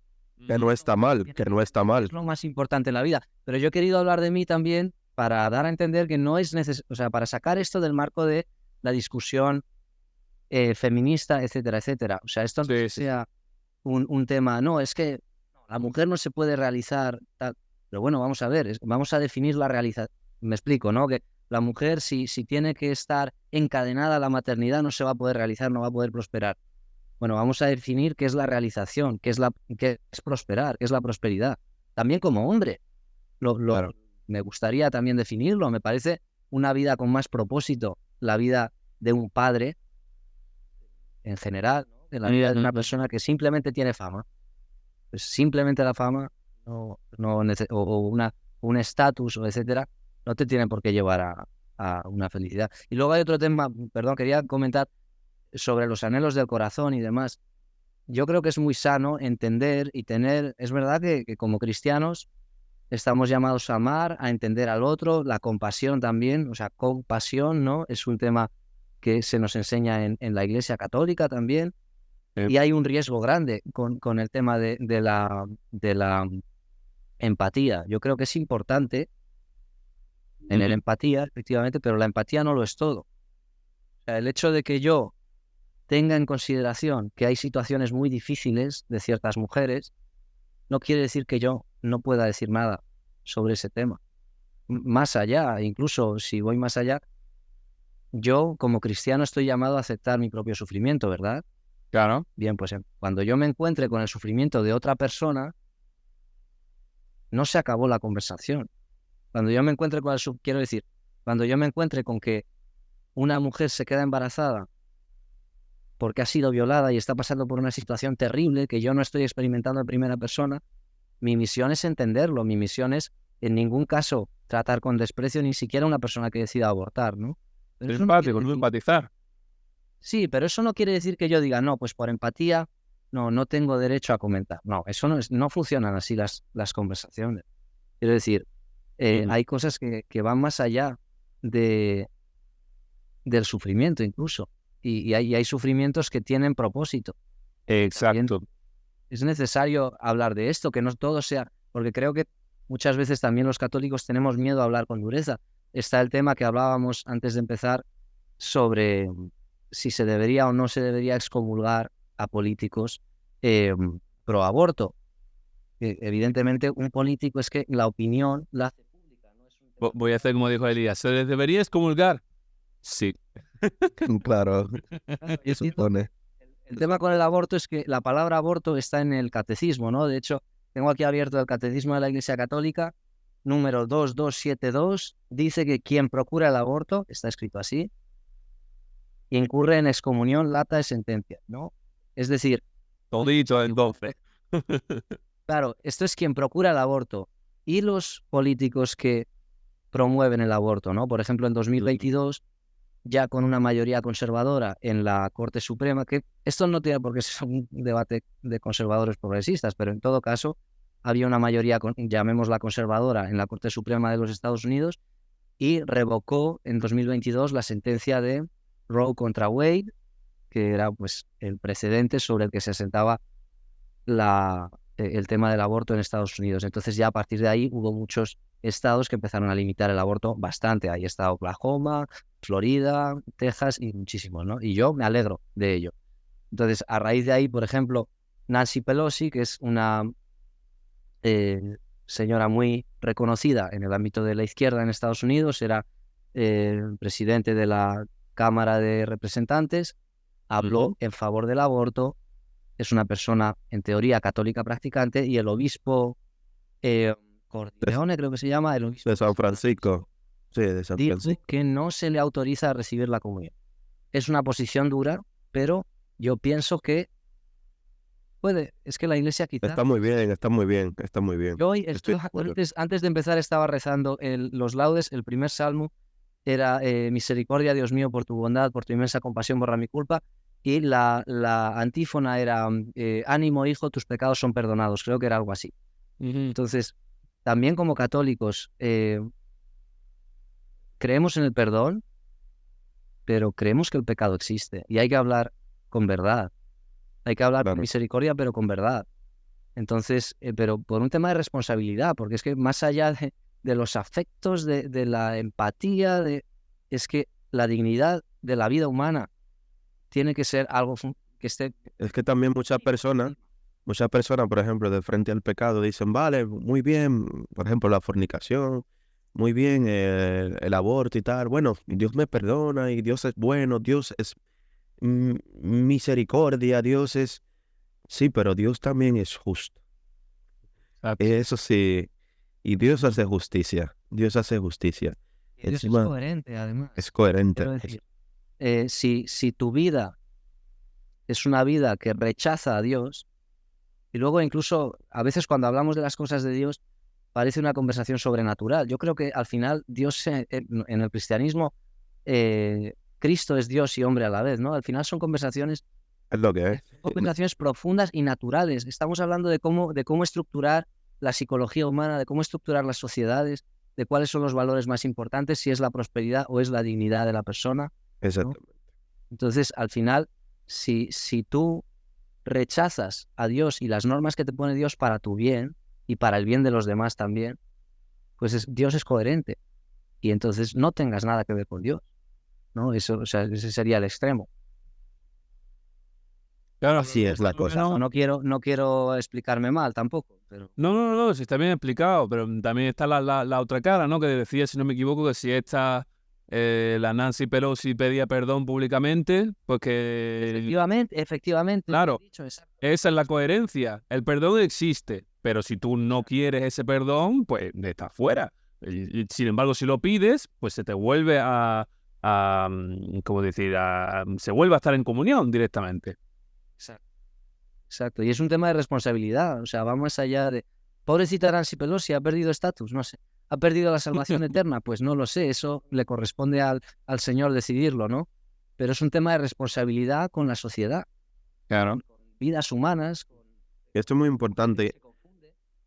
Que no está mal, que no está mal. Es lo más importante en la vida. Pero yo he querido hablar de mí también para dar a entender que no es necesario, o sea, para sacar esto del marco de la discusión feminista, etcétera, etcétera. O sea, esto no Sí. sea un tema, no, es que la mujer no se puede realizar, tal. Pero bueno, vamos a ver, vamos a definir la realización. Me explico, ¿no? Que la mujer, si tiene que estar encadenada a la maternidad, no se va a poder realizar, no va a poder prosperar. Bueno, vamos a definir qué es la realización, qué es prosperar, qué es la prosperidad. También como hombre, Claro. me gustaría también definirlo. Me parece una vida con más propósito, la vida de un padre en general, ¿no? De la vida de una persona que simplemente tiene fama. Pues simplemente la fama o un estatus o etcétera, no te tiene por qué llevar a una felicidad. Y luego hay otro tema, perdón, quería comentar sobre los anhelos del corazón y demás. Yo creo que es muy sano entender y tener, es verdad que como cristianos estamos llamados a amar, a entender al otro, la compasión también, o sea, compasión, ¿no? Es un tema que se nos enseña en la Iglesia Católica también. Y hay un riesgo grande con el tema de la empatía. Yo creo que es importante tener empatía, efectivamente, pero la empatía no lo es todo. O sea, el hecho de que yo tenga en consideración que hay situaciones muy difíciles de ciertas mujeres, no quiere decir que yo no pueda decir nada sobre ese tema. Más allá, incluso si voy más allá, yo como cristiano estoy llamado a aceptar mi propio sufrimiento, ¿verdad? Claro. Bien, pues cuando yo me encuentre con el sufrimiento de otra persona, no se acabó la conversación. Cuando yo me encuentre con quiero decir, cuando yo me encuentre con que una mujer se queda embarazada porque ha sido violada y está pasando por una situación terrible que yo no estoy experimentando en primera persona, mi misión es entenderlo, mi misión es en ningún caso tratar con desprecio ni siquiera a una persona que decida abortar, ¿no? Pero Ser eso no quiere empático, no decir- empatizar. Sí, pero eso no quiere decir que yo diga, no, pues por empatía, no tengo derecho a comentar. No, eso no funcionan así las conversaciones. Quiero decir, Ujú. hay cosas que van más allá de, del sufrimiento incluso. Y hay sufrimientos que tienen propósito. Exacto. Es necesario hablar de esto, que no todo sea, porque creo que muchas veces también los católicos tenemos miedo a hablar con dureza. Está el tema que hablábamos antes de empezar sobre si se debería o no se debería excomulgar a políticos pro aborto. Evidentemente, un político es que la opinión la hace pública, no es un tema Voy a hacer como dijo Elías. ¿Se les debería excomulgar? Sí. Claro, Claro, yo entiendo. supone. El tema con el aborto es que la palabra aborto está en el catecismo, ¿no? De hecho, tengo aquí abierto el catecismo de la Iglesia Católica, número 2272, dice que quien procura el aborto, está escrito así, incurre en excomunión lata de sentencia, ¿no? Es decir, Todito entonces. claro, esto es quien procura el aborto y los políticos que promueven el aborto, ¿no? Por ejemplo, en 2022, ya con una mayoría conservadora en la Corte Suprema, que esto no tiene por qué ser un debate de conservadores progresistas, pero en todo caso había una mayoría, llamémosla conservadora, en la Corte Suprema de los Estados Unidos y revocó en 2022 la sentencia de Roe contra Wade, que era pues el precedente sobre el que se asentaba el tema del aborto en Estados Unidos. Entonces ya a partir de ahí hubo muchos estados que empezaron a limitar el aborto bastante. Ahí está Oklahoma, Florida, Texas y muchísimos, ¿no? Y yo me alegro de ello. Entonces, a raíz de ahí, por ejemplo, Nancy Pelosi, que es una señora muy reconocida en el ámbito de la izquierda en Estados Unidos, era presidente de la Cámara de Representantes, habló en favor del aborto, es una persona, en teoría, católica practicante, y el obispo Cordileone, creo que se llama, el obispo De San Francisco. Sí, de San dijo Francisco. que no se le autoriza a recibir la comunión. Es una posición dura, pero yo pienso que es que la iglesia quizá... Está muy bien, está muy bien, está muy bien. Yo hoy Estoy de acuerdo. antes de empezar estaba rezando los laudes, el primer salmo era misericordia, Dios mío, por tu bondad, por tu inmensa compasión, borra mi culpa, y la antífona era ánimo, hijo, tus pecados son perdonados, creo que era algo así. Entonces, también como católicos, creemos en el perdón, pero creemos que el pecado existe y hay que hablar con verdad. Hay que hablar con Claro. misericordia, pero con verdad. Entonces, pero por un tema de responsabilidad, porque es que más allá de los afectos, de la empatía, es que la dignidad de la vida humana tiene que ser algo que esté... Es que también muchas personas, por ejemplo, de frente al pecado, dicen, vale, muy bien, por ejemplo, la fornicación, muy bien, el aborto y tal. Bueno, Dios me perdona y Dios es bueno, Dios es misericordia, Dios es... Sí, pero Dios también es justo. Eso sí, y Dios hace justicia, Dios hace justicia. Y Dios es Encima coherente, además. es coherente. Quiero decir, si tu vida es una vida que rechaza a Dios, y luego incluso a veces cuando hablamos de las cosas de Dios, parece una conversación sobrenatural. Yo creo que al final Dios en el cristianismo, Cristo es Dios y hombre a la vez, ¿no? Al final son conversaciones Es lo que es. conversaciones profundas y naturales. Estamos hablando de cómo estructurar la psicología humana, de cómo estructurar las sociedades, de cuáles son los valores más importantes, si es la prosperidad o es la dignidad de la persona. Exactamente. Entonces, al final, si tú rechazas a Dios y las normas que te pone Dios para tu bien y para el bien de los demás también, pues Dios es coherente. Y entonces no tengas nada que ver con Dios, ¿no? Eso, o sea, ese sería el extremo. Claro, Así es la cosa. No quiero explicarme mal tampoco, pero... No, sí está bien explicado, pero también está la otra cara, ¿no? Que decía, si no me equivoco, que si la Nancy Pelosi pedía perdón públicamente, pues que... Efectivamente. Claro, He dicho, exacto. esa es la coherencia. El perdón existe, pero si tú no quieres ese perdón, pues estás fuera. Y, sin embargo, si lo pides, pues se te vuelve ¿cómo decir? Se vuelve a estar en comunión directamente. Exacto. Y es un tema de responsabilidad. O sea, va más allá de... Pobrecita Nancy Pelosi, ha perdido estatus, no sé. ¿Ha perdido la salvación eterna? Pues no lo sé, eso le corresponde al Señor decidirlo, ¿no? Pero es un tema de responsabilidad con la sociedad, Claro. con vidas humanas. Esto es muy importante.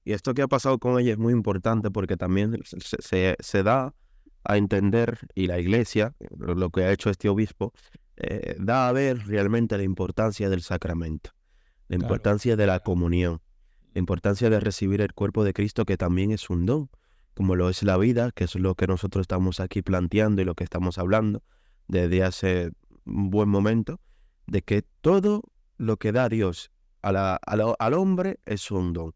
Y esto que ha pasado con ella es muy importante porque también se da a entender, y la Iglesia, lo que ha hecho este obispo, da a ver realmente la importancia del sacramento, la Claro. importancia de la comunión, la importancia de recibir el cuerpo de Cristo, que también es un don, como lo es la vida, que es lo que nosotros estamos aquí planteando y lo que estamos hablando desde hace un buen momento, de que todo lo que da Dios al hombre es un don.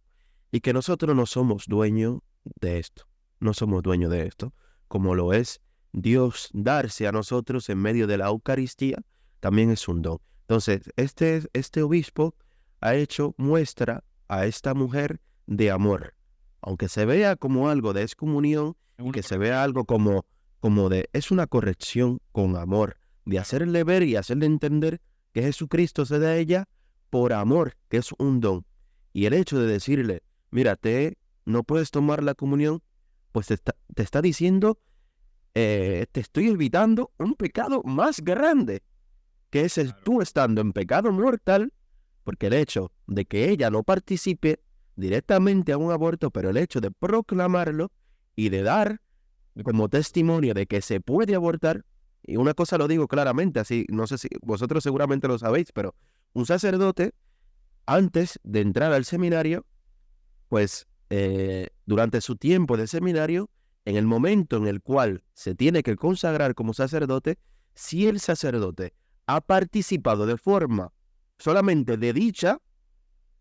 Y que nosotros no somos dueños de esto, no somos dueños de esto, como lo es Dios darse a nosotros en medio de la Eucaristía, también es un don. Entonces, este obispo ha hecho muestra a esta mujer de amor, aunque se vea como algo de excomunión, que se vea algo como de, es una corrección con amor, de hacerle ver y hacerle entender que Jesucristo se da a ella por amor, que es un don. Y el hecho de decirle, mira, no puedes tomar la comunión, pues te está diciendo, te estoy evitando un pecado más grande, que es el tú estando en pecado mortal, porque el hecho de que ella no participe directamente a un aborto, pero el hecho de proclamarlo y de dar como testimonio de que se puede abortar, y una cosa lo digo claramente, así, no sé si vosotros seguramente lo sabéis, pero un sacerdote, antes de entrar al seminario, pues durante su tiempo de seminario, en el momento en el cual se tiene que consagrar como sacerdote, si el sacerdote ha participado de forma solamente de dicha,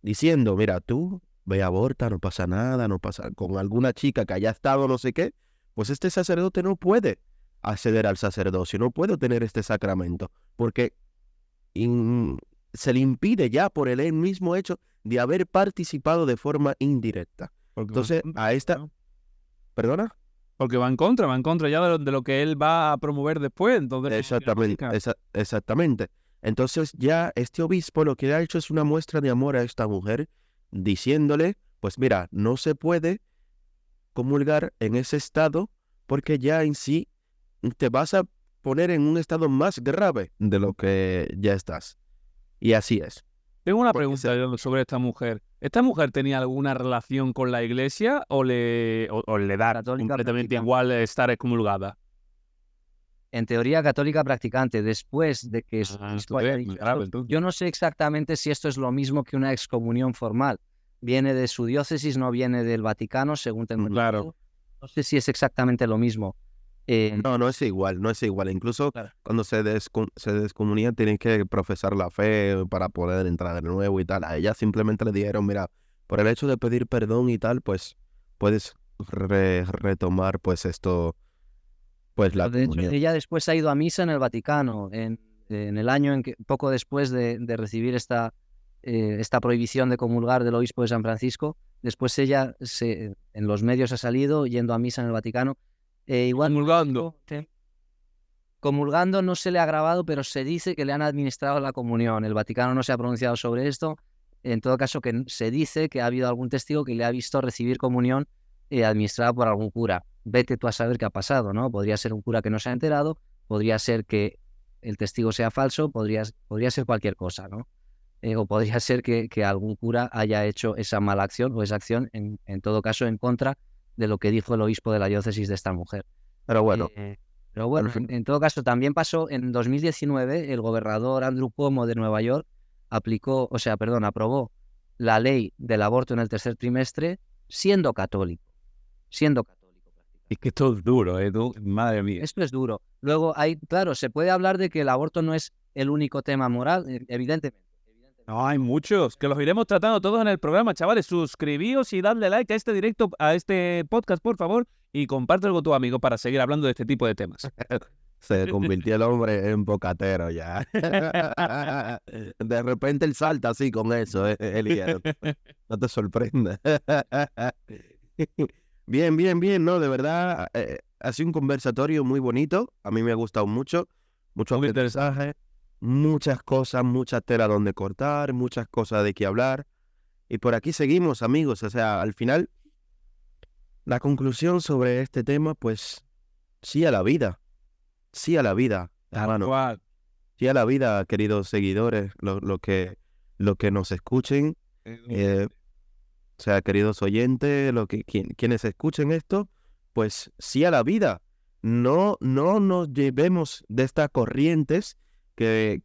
diciendo, mira, tú ve aborta, no pasa nada, no pasa, con alguna chica que haya estado no sé qué, pues este sacerdote no puede acceder al sacerdocio, no puede obtener este sacramento, porque se le impide ya por el mismo hecho de haber participado de forma indirecta. Entonces, a esta... ¿Perdona? Porque va en contra ya de lo que él va a promover después. Entonces, exactamente. Entonces ya este obispo lo que ha hecho es una muestra de amor a esta mujer, diciéndole, pues mira, no se puede comulgar en ese estado porque ya en sí te vas a poner en un estado más grave de lo que ya estás. Y así es. Tengo una pregunta sobre esta mujer. ¿Esta mujer tenía alguna relación con la iglesia o le da completamente igual estar excomulgada? En teoría católica practicante, después de que yo no sé exactamente si esto es lo mismo que una excomunión formal. Viene de su diócesis, no viene del Vaticano, según tengo entendido. No sé si es exactamente lo mismo. No es igual. Incluso cuando se descomunía tienen que profesar la fe para poder entrar de nuevo y tal. A ella simplemente le dijeron, mira, por el hecho de pedir perdón y tal, pues puedes retomar pues esto, pues la de comunión. hecho, ella después ha ido a misa en el Vaticano, en el año en que, poco después de recibir esta prohibición de comulgar del obispo de San Francisco. Después ella en los medios ha salido yendo a misa en el Vaticano. Igual comulgando no se le ha grabado, pero se dice que le han administrado la comunión. El Vaticano no se ha pronunciado sobre esto. En todo caso, que se dice que ha habido algún testigo que le ha visto recibir comunión administrada por algún cura. Vete tú a saber qué ha pasado, ¿no? Podría ser un cura que no se ha enterado, podría ser que el testigo sea falso, podría ser cualquier cosa, ¿no? O podría ser que algún cura haya hecho esa mala acción o esa acción, en todo caso, en contra de lo que dijo el obispo de la diócesis de esta mujer. Pero bueno, en todo caso, también pasó en 2019, el gobernador Andrew Cuomo de Nueva York aprobó la ley del aborto en el tercer trimestre siendo católico. Es que esto es duro, madre mía. Esto es duro. Luego claro, se puede hablar de que el aborto no es el único tema moral, evidentemente. No, hay muchos, que los iremos tratando todos en el programa, chavales. Suscribíos y dadle like a este directo, a este podcast, por favor, y compártelo con tu amigo para seguir hablando de este tipo de temas. Se convirtió el hombre en bocatero ya. De repente él salta así con eso, Elías. No te sorprendas. Bien, ¿no? De verdad, ha sido un conversatorio muy bonito. A mí me ha gustado mucho. Mucho aprendizaje, muchas cosas, mucha tela donde cortar, muchas cosas de qué hablar. Y por aquí seguimos, amigos. O sea, al final, La conclusión sobre este tema, pues, sí a la vida. Sí a la vida, hermano. Cual. Sí a la vida, queridos seguidores, lo que nos escuchen. O sea, queridos oyentes, quienes escuchen esto, pues sí a la vida. No nos llevemos de estas corrientes que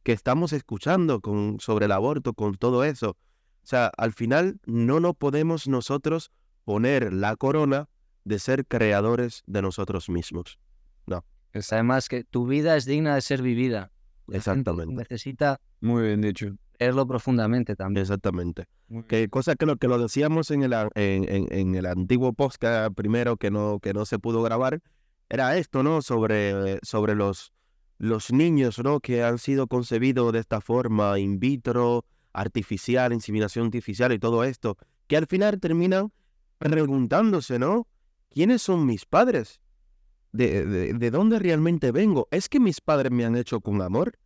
estamos escuchando sobre el aborto, con todo eso. O sea, al final no nos podemos nosotros poner la corona de ser creadores de nosotros mismos. No, Además que tu vida es digna de ser vivida. La gente exactamente. necesita Muy bien dicho. verlo profundamente también. Exactamente. Muy Que bien. cosa que lo decíamos en el antiguo podcast primero que no se pudo grabar, era esto, ¿no? Sobre los niños, ¿no? Que han sido concebidos de esta forma, in vitro, artificial, inseminación artificial y todo esto, que al final terminan preguntándose, ¿no? ¿Quiénes son mis padres? ¿De dónde realmente vengo? ¿Es que mis padres me han hecho con amor?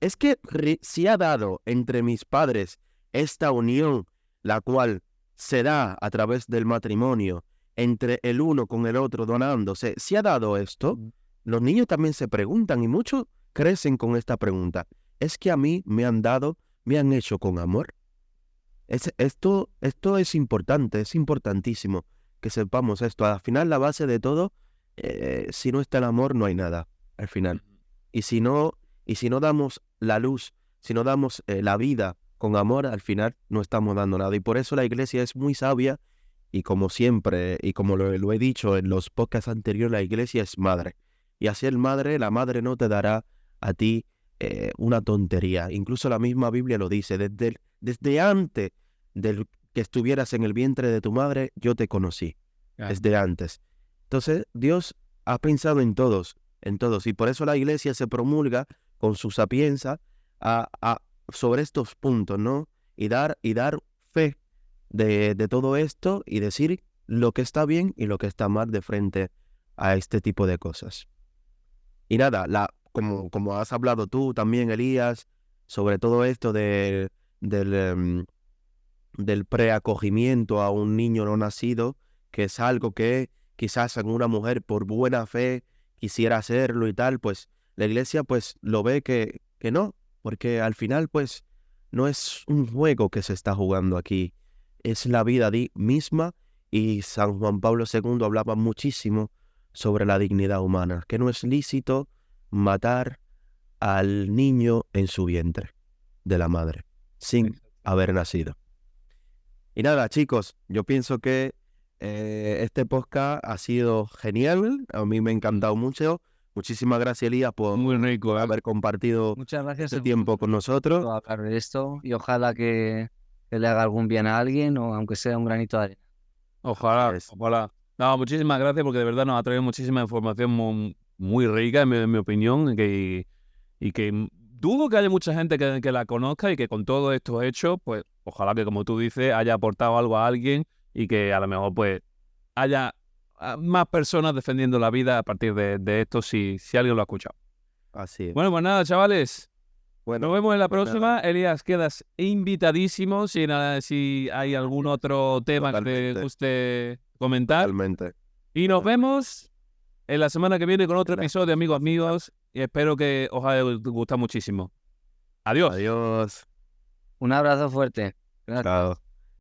Es que se ha dado entre mis padres esta unión, la cual se da a través del matrimonio, entre el uno con el otro donándose. ¿Se ha dado esto? Los niños también se preguntan y muchos crecen con esta pregunta. ¿Es que a mí me han dado, me han hecho con amor? Esto es importante, es importantísimo que sepamos esto. Al final, la base de todo, si no está el amor, no hay nada, al final. Y si no damos la luz, si no damos la vida con amor, al final no estamos dando nada. Y por eso la iglesia es muy sabia y como siempre, y como lo he dicho en los podcasts anteriores, la iglesia es madre. Y así la madre no te dará a ti una tontería. Incluso la misma Biblia lo dice, desde antes del que estuvieras en el vientre de tu madre, yo te conocí, desde antes. Entonces, Dios ha pensado en todos, y por eso la iglesia se promulga con su sapienza sobre estos puntos, ¿no? Y dar fe de todo esto y decir lo que está bien y lo que está mal de frente a este tipo de cosas. Y nada, como has hablado tú también, Elías, sobre todo esto del preacogimiento a un niño no nacido, que es algo que quizás en una mujer por buena fe quisiera hacerlo y tal, pues la iglesia pues lo ve que no, porque al final pues no es un juego que se está jugando aquí, es la vida misma, y San Juan Pablo II hablaba muchísimo sobre la dignidad humana, que no es lícito matar al niño en su vientre de la madre, sin haber nacido. Y nada, chicos, yo pienso que este podcast ha sido genial, a mí me ha encantado mucho. Muchísimas gracias, Elías, por Muy rico, haber compartido Muchas gracias este tiempo con nosotros. por hablar de esto y ojalá que le haga algún bien a alguien o aunque sea un granito de arena. Ojalá, Es- ojalá. No, muchísimas gracias porque de verdad nos ha traído muchísima información muy rica, en mi opinión, y que dudo que haya mucha gente que la conozca y que con todo esto hecho, pues ojalá que, como tú dices, haya aportado algo a alguien y que a lo mejor pues haya más personas defendiendo la vida a partir de esto, si alguien lo ha escuchado. Así es. Bueno, pues nada, chavales. Bueno, Nos vemos en la pues próxima. nada, Elías, quedas invitadísimo. Si hay algún otro tema que te Totalmente. guste comentar. totalmente. Y nos vemos en la semana que viene con otro Venga. episodio, amigos. Y espero que os haya gustado muchísimo. Adiós. Adiós. Un abrazo fuerte. Gracias. Chao.